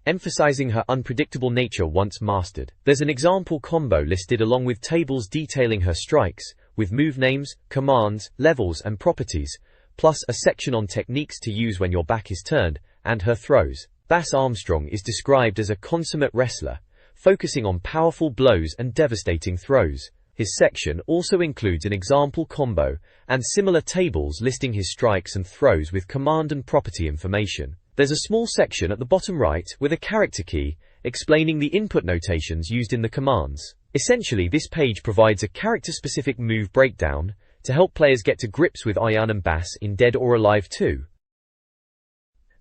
[SPEAKER 1] emphasizing her unpredictable nature once mastered. There's an example combo listed along with tables detailing her strikes, with move names, commands, levels, and properties, plus a section on techniques to use when your back is turned, and her throws. Bass Armstrong is described as a consummate wrestler, focusing on powerful blows and devastating throws. His section also includes an example combo and similar tables listing his strikes and throws with command and property information. There's a small section at the bottom right with a character key explaining the input notations used in the commands. Essentially, this page provides a character-specific move breakdown to help players get to grips with Ayana and Bass in Dead or Alive 2.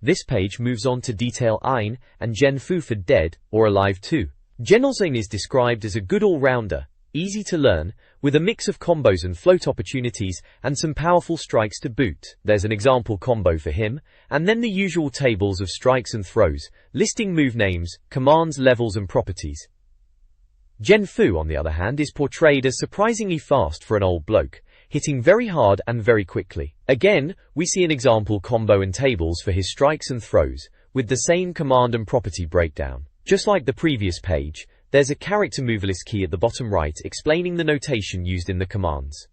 [SPEAKER 1] This page moves on to detail Ain and Genfu for Dead or Alive 2. Genozane is described as a good all-rounder, easy to learn, with a mix of combos and float opportunities and some powerful strikes to boot. There's an example combo for him, and then the usual tables of strikes and throws, listing move names, commands, levels and properties. Genfu, on the other hand, is portrayed as surprisingly fast for an old bloke, hitting very hard and very quickly. Again, we see an example combo and tables for his strikes and throws, with the same command and property breakdown. Just like the previous page, there's a character move list key at the bottom right explaining the notation used in the commands.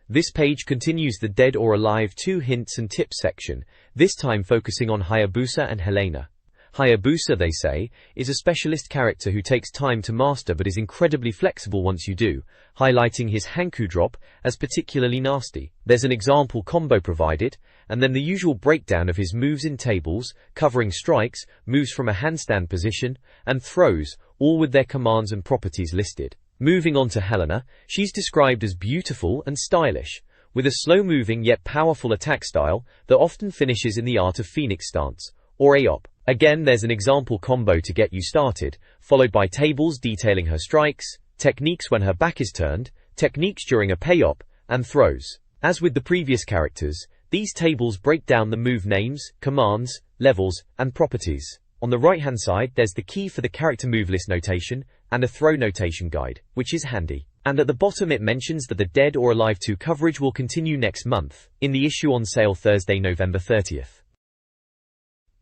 [SPEAKER 1] This page continues the Dead or Alive 2 hints and tips section, this time focusing on Hayabusa and Helena. Hayabusa, they say, is a specialist character who takes time to master but is incredibly flexible once you do, highlighting his Hanku drop as particularly nasty. There's an example combo provided, and then the usual breakdown of his moves in tables, covering strikes, moves from a handstand position, and throws, all with their commands and properties listed. Moving on to Helena, she's described as beautiful and stylish, with a slow-moving yet powerful attack style that often finishes in the Art of Phoenix stance, or AOP. Again, there's an example combo to get you started, followed by tables detailing her strikes, techniques when her back is turned, techniques during a pay-op, and throws. As with the previous characters, these tables break down the move names, commands, levels, and properties. On the right-hand side, there's the key for the character move list notation, and a throw notation guide, which is handy. And at the bottom it mentions that the Dead or Alive 2 coverage will continue next month, in the issue on sale Thursday, November 30th.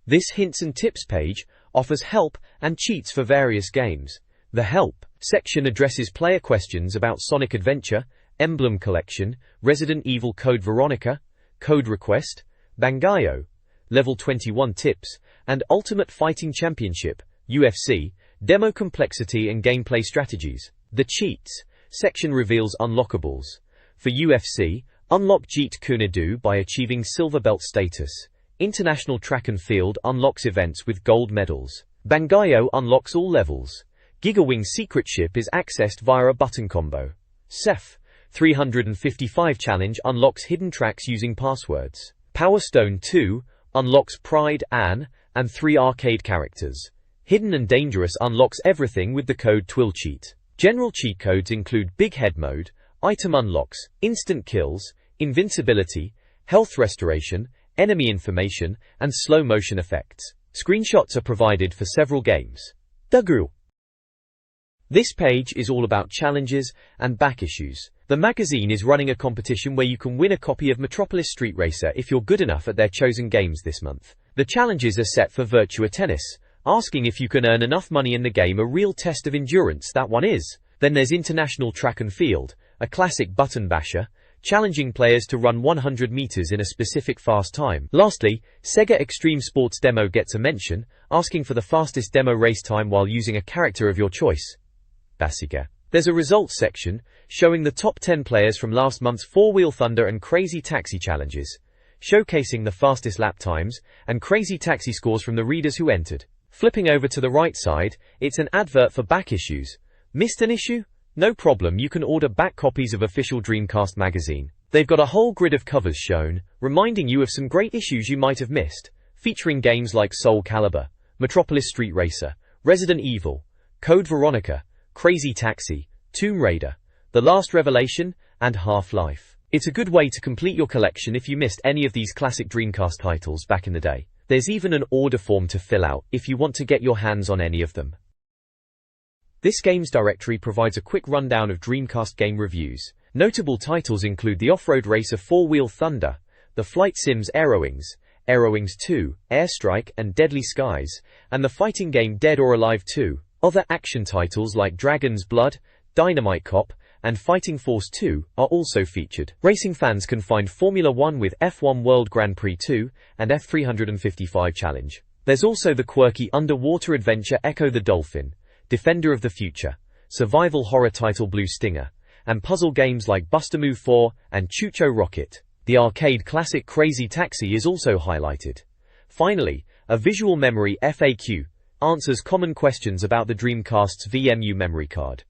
[SPEAKER 1] This hints and tips page offers help and cheats for various games. The Help section addresses player questions about Sonic Adventure, Emblem Collection, Resident Evil Code Veronica, Code Request, Bangayo, Level 21 tips, and Ultimate Fighting Championship, UFC, demo complexity and gameplay strategies. The Cheats section reveals unlockables. For UFC, unlock Jeet Kune Do by achieving silver belt status. International Track and Field unlocks events with gold medals. Bangayo unlocks all levels. Gigawing's secret ship is accessed via a button combo. Ceph 355 challenge unlocks hidden tracks using passwords. Power Stone 2 unlocks Pride, Anne, and 3 arcade characters. Hidden and Dangerous unlocks everything with the code TWIL cheat. General cheat codes include Big Head Mode, item unlocks, instant kills, invincibility, health restoration, enemy information, and slow motion effects. Screenshots are provided for several games. Dugru. This page is all about challenges and back issues. The magazine is running a competition where you can win a copy of Metropolis Street Racer if you're good enough at their chosen games this month. The challenges are set for Virtua Tennis, asking if you can earn enough money in the game, a real test of endurance that one is. Then there's International Track and Field, a classic button basher, challenging players to run 100 meters in a specific fast time. Lastly, SEGA Extreme Sports Demo gets a mention, asking for the fastest demo race time while using a character of your choice. Basiga. There's a results section, showing the top 10 players from last month's 4-Wheel Thunder and Crazy Taxi challenges, showcasing the fastest lap times, and crazy taxi scores from the readers who entered. Flipping over to the right side, it's an advert for back issues. Missed an issue? No problem, you can order back copies of official Dreamcast magazine. They've got a whole grid of covers shown, reminding you of some great issues you might have missed, featuring games like Soul Calibur, Metropolis Street Racer, Resident Evil, Code Veronica, Crazy Taxi, Tomb Raider, The Last Revelation, and Half-Life. It's a good way to complete your collection if you missed any of these classic Dreamcast titles back in the day. There's even an order form to fill out if you want to get your hands on any of them. This games directory provides a quick rundown of Dreamcast game reviews. Notable titles include the off-road racer Four-Wheel Thunder, the flight sims Aerowings, Aerowings 2, Airstrike, and Deadly Skies, and the fighting game Dead or Alive 2. Other action titles like Dragon's Blood, Dynamite Cop, and Fighting Force 2 are also featured. Racing fans can find Formula 1 with F1 World Grand Prix 2 and F355 Challenge. There's also the quirky underwater adventure Echo the Dolphin, Defender of the Future, survival horror title Blue Stinger, and puzzle games like Bust-A-Move 4 and Chucho Rocket. The arcade classic Crazy Taxi is also highlighted. Finally, a visual memory FAQ answers common questions about the Dreamcast's VMU memory card.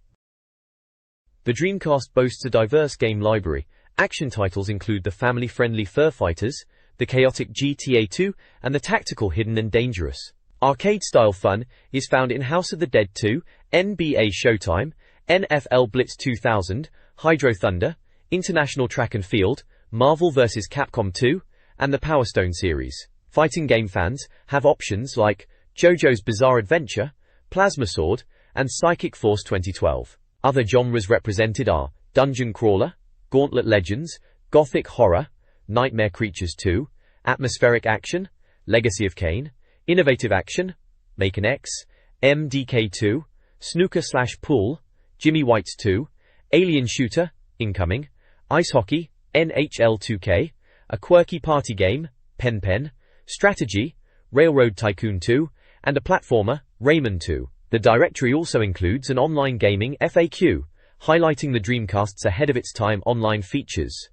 [SPEAKER 1] The Dreamcast boasts a diverse game library. Action titles include the family-friendly Fur Fighters, the chaotic GTA 2, and the tactical Hidden and Dangerous. Arcade-style fun is found in House of the Dead 2, NBA Showtime, NFL Blitz 2000, Hydro Thunder, International Track and Field, Marvel vs. Capcom 2, and the Power Stone series. Fighting game fans have options like JoJo's Bizarre Adventure, Plasma Sword, and Psychic Force 2012. Other genres represented are Dungeon Crawler, Gauntlet Legends, Gothic Horror, Nightmare Creatures 2, Atmospheric Action, Legacy of Kain, Innovative Action, Make an X, MDK2, Snooker/Pool, Jimmy White's 2, Alien Shooter, Incoming, Ice Hockey, NHL 2K, a quirky party game, Pen Pen, Strategy, Railroad Tycoon 2, and a platformer, Rayman 2. The directory also includes an online gaming FAQ, highlighting the Dreamcast's ahead-of-its-time online features.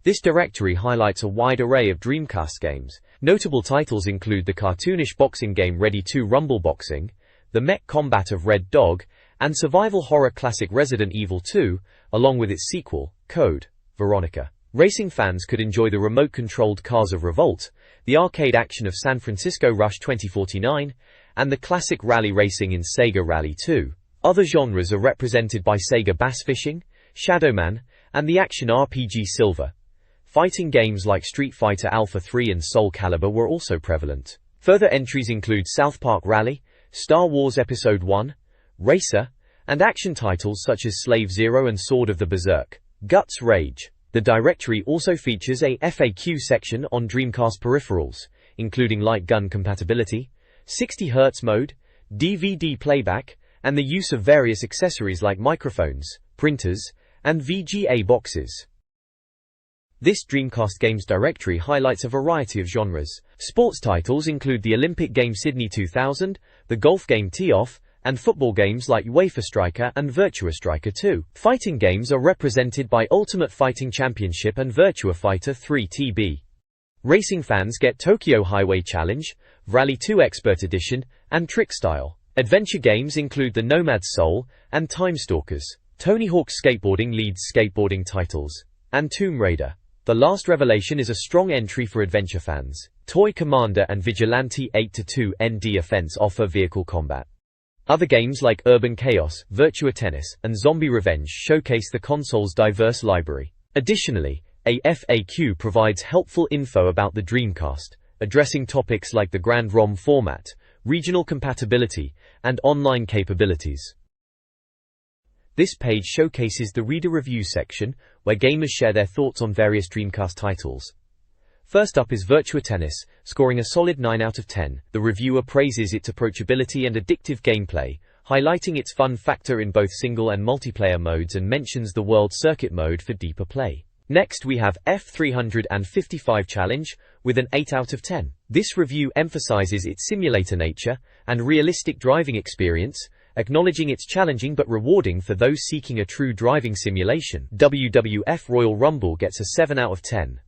[SPEAKER 1] This directory highlights a wide array of Dreamcast games. Notable titles include the cartoonish boxing game Ready 2 Rumble Boxing, the mech combat of Red Dog, and survival horror classic Resident Evil 2, along with its sequel, Code Veronica. Racing fans could enjoy the remote-controlled Cars of Revolt, the arcade action of San Francisco Rush 2049, and the classic rally racing in Sega Rally 2. Other genres are represented by Sega Bass Fishing, Shadowman, and the action RPG Silver. Fighting games like Street Fighter Alpha 3 and Soul Calibur were also prevalent. Further entries include South Park Rally, Star Wars Episode 1, Racer, and action titles such as Slave Zero and Sword of the Berserk, Guts Rage. The directory also features a FAQ section on Dreamcast peripherals, including light gun compatibility, 60Hz mode, DVD playback, and the use of various accessories like microphones, printers, and VGA boxes. This Dreamcast games directory highlights a variety of genres. Sports titles include the Olympic game Sydney 2000, the golf game Tee-Off, and football games like UEFA Striker and Virtua Striker 2. Fighting games are represented by Ultimate Fighting Championship and Virtua Fighter 3 TB. Racing fans get Tokyo Highway Challenge, Rally 2 Expert Edition, and Trick Style. Adventure games include the Nomad's Soul and Time Stalkers. Tony Hawk's Skateboarding leads skateboarding titles, and Tomb Raider. The Last Revelation is a strong entry for adventure fans. Toy Commander and Vigilante 8-2 ND Offense offer vehicle combat. Other games like Urban Chaos, Virtua Tennis, and Zombie Revenge showcase the console's diverse library. Additionally, a FAQ provides helpful info about the Dreamcast, addressing topics like the Grand ROM format, regional compatibility, and online capabilities. This page showcases the reader review section, where gamers share their thoughts on various Dreamcast titles. First up is Virtua Tennis, scoring a solid 9 out of 10. The reviewer praises its approachability and addictive gameplay, highlighting its fun factor in both single and multiplayer modes, and mentions the World Circuit mode for deeper play. Next we have F355 Challenge, with an 8 out of 10. This review emphasizes its simulator nature and realistic driving experience, acknowledging it's challenging but rewarding for those seeking a true driving simulation. WWF Royal Rumble gets a 7 out of 10.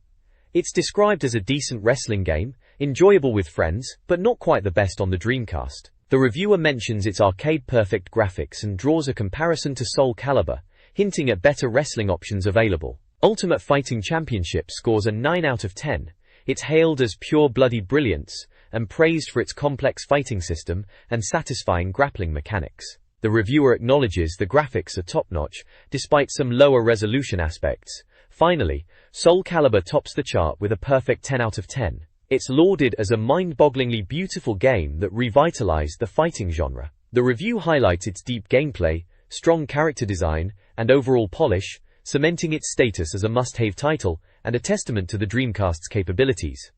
[SPEAKER 1] It's described as a decent wrestling game, enjoyable with friends, but not quite the best on the Dreamcast. The reviewer mentions its arcade-perfect graphics and draws a comparison to Soul Calibur, hinting at better wrestling options available. Ultimate Fighting Championship scores a 9 out of 10. It's hailed as pure bloody brilliance, and praised for its complex fighting system and satisfying grappling mechanics. The reviewer acknowledges the graphics are top-notch, despite some lower resolution aspects. Finally, Soul Calibur tops the chart with a perfect 10 out of 10. It's lauded as a mind-bogglingly beautiful game that revitalized the fighting genre. The review highlights its deep gameplay, strong character design, and overall polish, cementing its status as a must-have title and a testament to the Dreamcast's capabilities.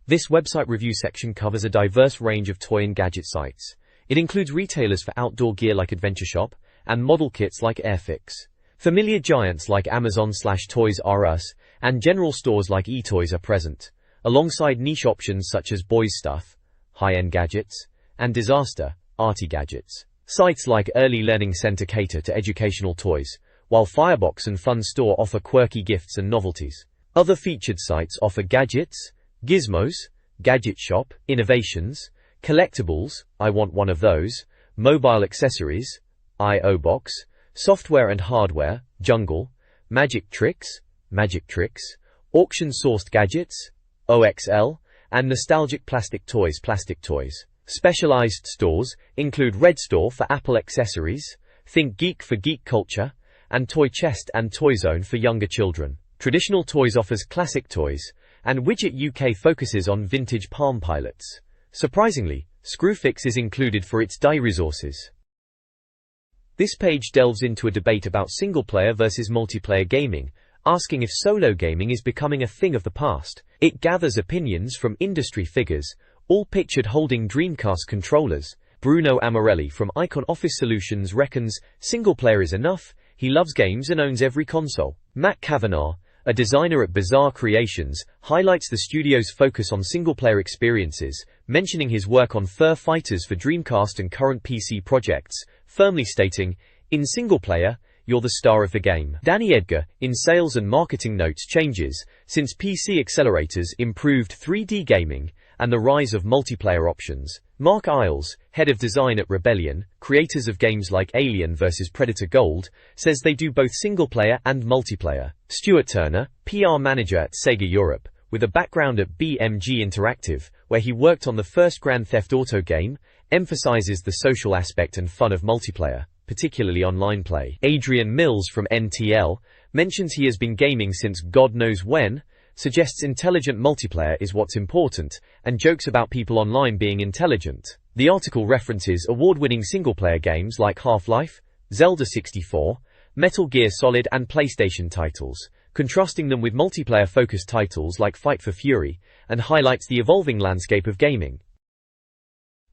[SPEAKER 1] This website review section covers a diverse range of toy and gadget sites. It includes retailers for outdoor gear like Adventure Shop, and model kits like Airfix. Familiar giants like Amazon/Toys R Us, and general stores like eToys are present, alongside niche options such as Boys Stuff, high-end gadgets, and disaster, arty gadgets. Sites like Early Learning Center cater to educational toys, while Firebox and Fun Store offer quirky gifts and novelties. Other featured sites offer gadgets, gizmos, Gadget Shop, innovations, collectibles, I want one of those, mobile accessories, I/O Box, software and hardware, Jungle, Magic Tricks, auction-sourced gadgets, OXL, and nostalgic plastic toys. Specialized stores include Red Store for Apple accessories, Think Geek for geek culture, and Toy Chest and Toy Zone for younger children. Traditional Toys offers classic toys, and Widget UK focuses on vintage Palm Pilots. Surprisingly, Screwfix is included for its die resources. This page delves into a debate about single-player versus multiplayer gaming, asking if solo gaming is becoming a thing of the past. It gathers opinions from industry figures, all pictured holding Dreamcast controllers. Bruno Amorelli from Icon Office Solutions reckons single-player is enough, he loves games and owns every console. Matt Kavanagh, a designer at Bizarre Creations, highlights the studio's focus on single-player experiences, mentioning his work on Fur Fighters for Dreamcast and current PC projects, firmly stating, "In single-player, you're the star of the game." Danny Edgar, in sales and marketing notes changes, since PC accelerators improved 3D gaming, and the rise of multiplayer options. Mark Isles, head of design at Rebellion, creators of games like Alien vs Predator Gold, says they do both single-player and multiplayer. Stuart Turner, PR manager at Sega Europe, with a background at BMG Interactive, where he worked on the first Grand Theft Auto game, emphasizes the social aspect and fun of multiplayer, particularly online play. Adrian Mills from NTL mentions he has been gaming since God knows when, suggests intelligent multiplayer is what's important, and jokes about people online being intelligent. The article references award-winning single-player games like Half-Life, Zelda 64, Metal Gear Solid and PlayStation titles, contrasting them with multiplayer-focused titles like Fight for Fury, and highlights the evolving landscape of gaming.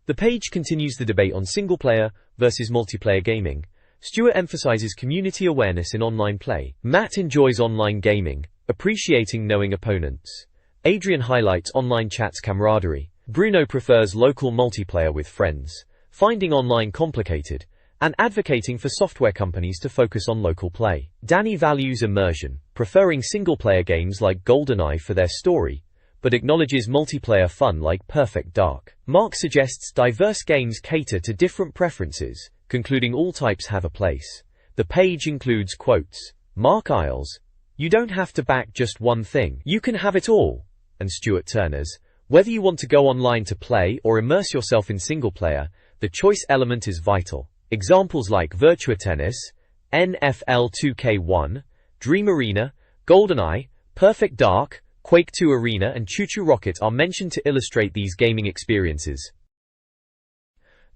[SPEAKER 1] The page continues the debate on single-player versus multiplayer gaming. Stuart emphasizes community awareness in online play. Matt enjoys online gaming, appreciating knowing opponents. Adrian highlights online chat's camaraderie. Bruno prefers local multiplayer with friends, finding online complicated, and advocating for software companies to focus on local play. Danny values immersion, preferring single-player games like GoldenEye for their story, but acknowledges multiplayer fun like Perfect Dark. Mark suggests diverse games cater to different preferences, concluding all types have a place. The page includes quotes. Mark Isles, "You don't have to back just one thing. You can have it all." And Stuart Turner's, "Whether you want to go online to play or immerse yourself in single player, the choice element is vital." Examples like Virtua Tennis, NFL 2K1, Dream Arena, GoldenEye, Perfect Dark, Quake 2 Arena and Choo Choo Rocket are mentioned to illustrate these gaming experiences.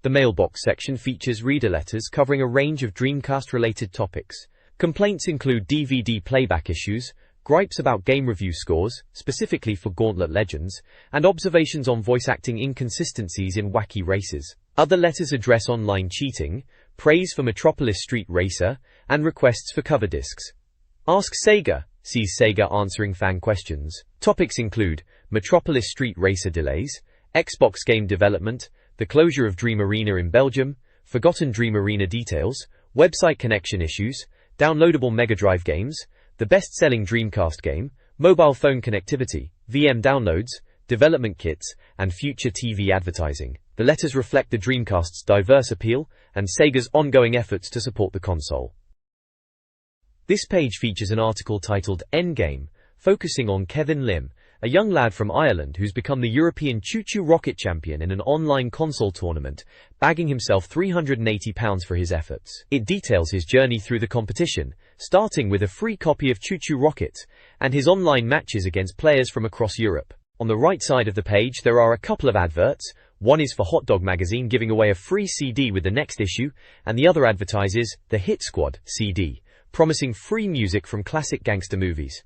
[SPEAKER 1] The mailbox section features reader letters covering a range of Dreamcast-related topics. Complaints include DVD playback issues, gripes about game review scores, specifically for Gauntlet Legends, and observations on voice acting inconsistencies in wacky races. Other letters address online cheating, praise for Metropolis Street Racer, and requests for cover discs. Ask Sega sees Sega answering fan questions. Topics include Metropolis Street Racer delays, Xbox game development, the closure of Dream Arena in Belgium, forgotten Dream Arena details, website connection issues, downloadable Mega Drive games, the best-selling Dreamcast game, mobile phone connectivity, VM downloads, development kits, and future TV advertising. The letters reflect the Dreamcast's diverse appeal and Sega's ongoing efforts to support the console. This page features an article titled Endgame, focusing on Kevin Lim, a young lad from Ireland who's become the European Choo-Choo Rocket champion in an online console tournament, bagging himself £380 for his efforts. It details his journey through the competition, starting with a free copy of Choo-Choo Rocket, and his online matches against players from across Europe. On the right side of the page there are a couple of adverts. One is for Hot Dog Magazine giving away a free CD with the next issue, and the other advertises the Hit Squad CD, promising free music from classic gangster movies.